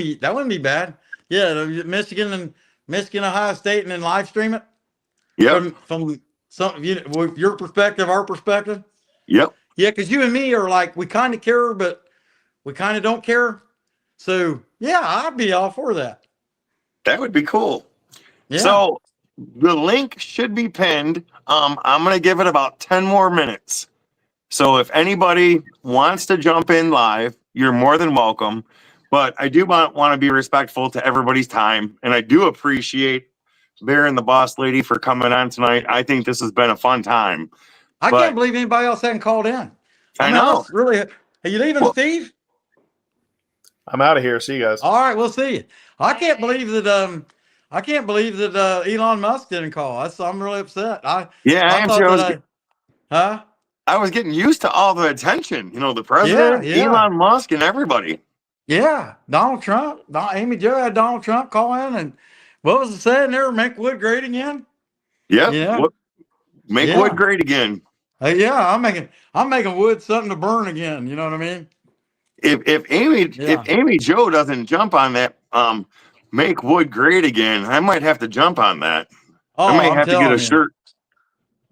be bad. Yeah, Michigan, Ohio State, and then live stream it Yep, from some with your perspective, our perspective. yep. Yeah, because you and me are like we kind of care, but we kind of don't care. So yeah, I'd be all for that. That would be cool. Yeah. So the link should be pinned. I'm gonna give it about 10 more minutes. So if anybody wants to jump in live, you're more than welcome. But I do want to be respectful to everybody's time, and I do appreciate Bear and the Boss Lady for coming on tonight. I think this has been a fun time. I but- can't believe anybody else hadn't called in. I know. that's really. Are you leaving, Well- Steve? I'm out of here. See you guys. All right, we'll see you. I can't believe that. I can't believe that Elon Musk didn't call. I'm really upset. Yeah, I I'm thought sure that huh? I was getting used to all the attention. The president, Yeah, yeah. Elon Musk, and everybody. Yeah, Donald Trump. Amy Jo had Donald Trump call in, and what was it saying there? Make wood great again. Yep. Yeah. Make Yeah. wood great again. Yeah, I'm making wood something to burn again. You know what I mean? If Amy Jo doesn't jump on that, make wood great again, I might have to jump on that. Oh, I might I'm have to get telling a you. shirt.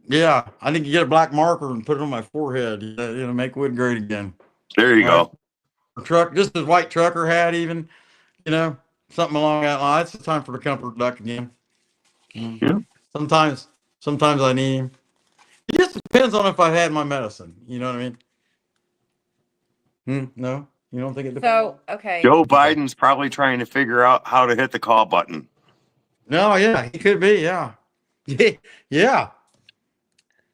Yeah, I need to get a black marker and put it on my forehead. Make wood great again. There you All go. Truck, just a white trucker hat, even. Something along that line. It's time for the comfort duck again. Yeah. Sometimes I need him. It just depends on if I've had my medicine. You know what I mean? No, you don't think it depends? So, okay. Joe Biden's probably trying to figure out how to hit the call button. No, yeah, he could be. Yeah, yeah.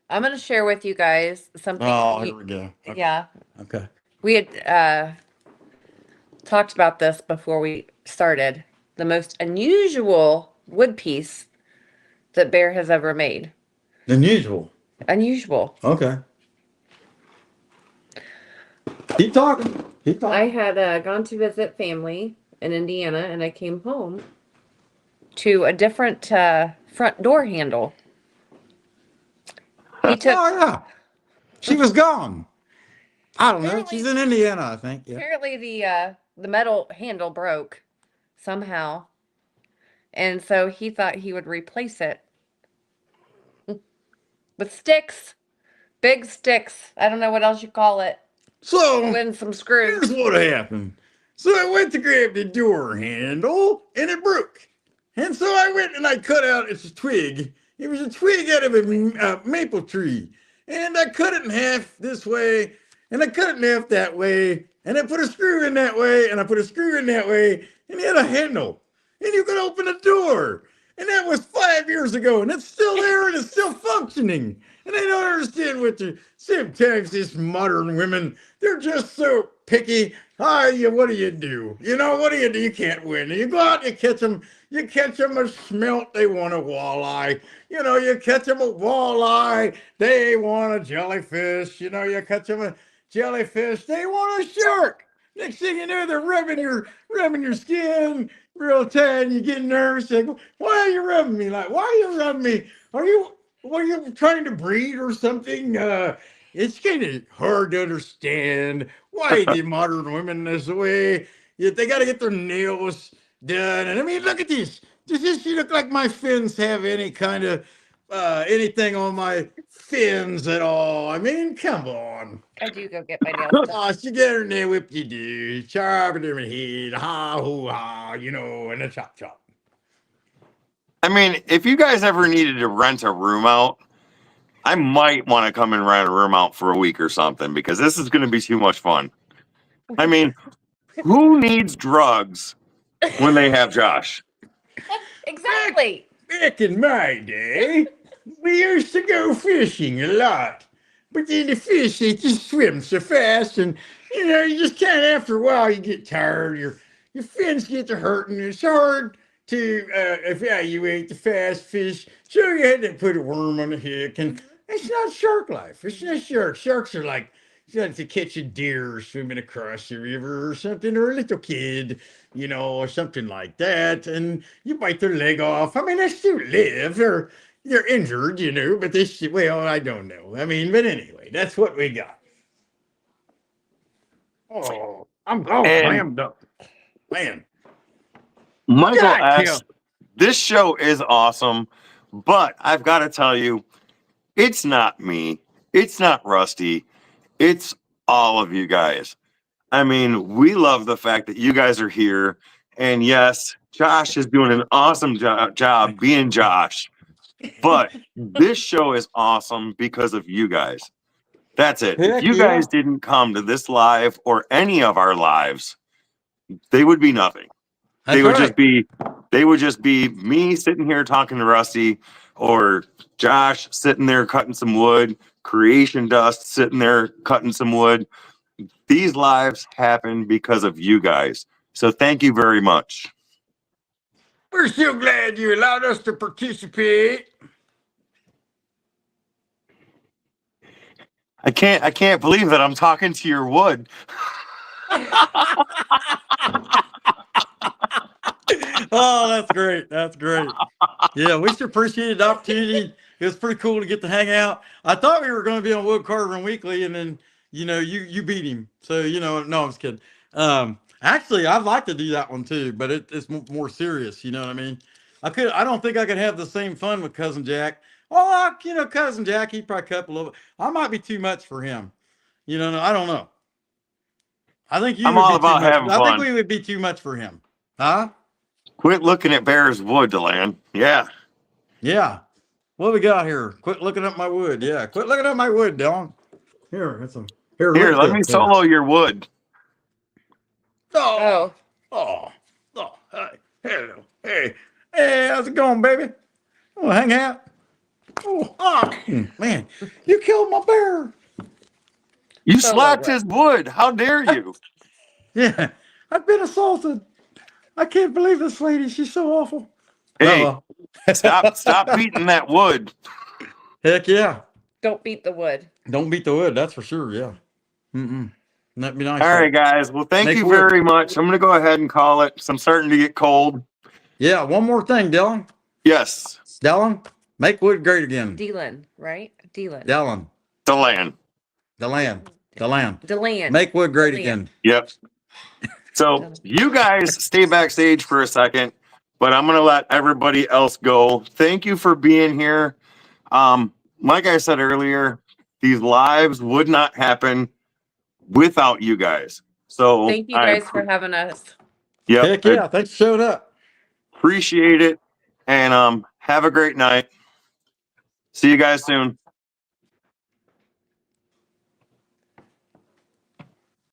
I'm going to share with you guys something. Oh, here we go. Okay. Yeah. Okay. We had talked about this before we started. The most unusual wood piece that Bear has ever made. Unusual. Unusual. Okay. Keep talking. I had gone to visit family in Indiana, and I came home to a different front door handle. He took. Oh yeah. She was gone. I don't know. Apparently- She's in Indiana, I think. Yeah. Apparently, the metal handle broke somehow, and so he thought he would replace it with sticks, big sticks. I don't know what else you call it. So Win some screws. here's what happened. So I went to grab the door handle and it broke. And so I went and I cut out it's a twig. It was a twig out of a maple tree. And I cut it in half this way and I cut it in half that way. And I put a screw in that way and I put a screw in that way. And it had a handle. And you could open a door. And that was 5 years ago. And it's still there and it's still functioning. And I don't understand what the sometimes these modern women, they're just so picky. What do you do? You know, what do? You can't win. You go out, you catch them a smelt, they want a walleye. You know, you catch them a walleye, they want a jellyfish. You know, you catch them a jellyfish, they want a shark. Next thing you know, they're rubbing your skin real tight. You get nervous. Like, why are you rubbing me? Like, why are you rubbing me? Are you trying to breed or something? It's kind of hard to understand why the modern women this way. Yeah, they got to get their nails done. And I mean, look at this. Does this look like my fins have any kind of anything on my fins at all? I mean, come on. I do go get my nails done. Oh, she get her nail whip you do. Chop it in my head. Ha, hoo, ha, you know, and a chop, chop. I mean, if you guys ever needed to rent a room out, I might want to come and rent a room out for a week or something because this is going to be too much fun. I mean, who needs drugs when they have Josh? Exactly. Back in my day, we used to go fishing a lot. But then the fish, they just swim so fast. And, you know, you just kind of, after a while, you get tired. Your fins get to hurting. It's hard to evaluate the fast fish. So you had to put a worm on the hook. And it's not shark life. It's not sharks. Sharks are like to catch a deer swimming across the river or something, or a little kid, you know, or something like that. And you bite their leg off. I mean, they still live. They're injured, you know, but well, I don't know. I mean, but anyway, that's what we got. Oh, I'm all clammed up. Man. Michael God, asks, this show is awesome, but I've got to tell you, it's not me. It's not Rusty. It's all of you guys. I mean, we love the fact that you guys are here. And yes, Josh is doing an awesome job being Josh. But this show is awesome because of you guys. That's it. Heck if you yeah. guys didn't come to this live or any of our lives, they would be nothing. That's They would right. just be me sitting here talking to Rusty or Josh sitting there cutting some wood, Creation Dust sitting there cutting some wood. These lives happen because of you guys. So thank you very much. We're so glad you allowed us to participate. I can't believe that I'm talking to your wood. Oh, that's great. That's great. Yeah, we should appreciate the opportunity. It was pretty cool to get to hang out. I thought we were going to be on Wood Carving Weekly, and then you beat him. So no, I'm just kidding. Actually, I'd like to do that one too, but it's more serious. You know what I mean? I don't think I could have the same fun with Cousin Jack. Well, Cousin Jack, he'd probably cut a little bit. I might be too much for him. I don't know. I think I'm all about having I think fun. we would be too much for him. Huh? Quit looking at Bear's wood, Deland. Yeah. Yeah. What we got here? Quit looking at my wood. Yeah. Quit looking at my wood, Dylan. Here, that's some. Here, look let at me this. solo your wood. Oh, Oh, hi. Hello. Hey, how's it going, baby? Oh, hang out. Oh, man, you killed my bear. You Solo slapped what? his wood. How dare you? Yeah. I've been assaulted. I can't believe this lady. She's so awful. Hey, Uh-oh. stop beating that wood. Heck yeah. don't beat the wood. Don't beat the wood. That's for sure. Yeah. Mm-mm. That'd be nice. All right, guys. Well, thank Make you wood. very much. I'm going to go ahead and call it. 'Cause I'm starting to get cold. Yeah. One more thing, Dylan. Yes, Dylan, make wood great again. Dylan, right? Dylan. Dylan. Deland. Deland. Make wood great Deland. again. Yep. So you guys stay backstage for a second, but I'm going to let everybody else go. Thank you for being here. Like I said earlier, these lives would not happen without you guys. So Thank you guys for having us. Yep, Heck yeah. Thanks for showing up. appreciate it. And have a great night. See you guys soon.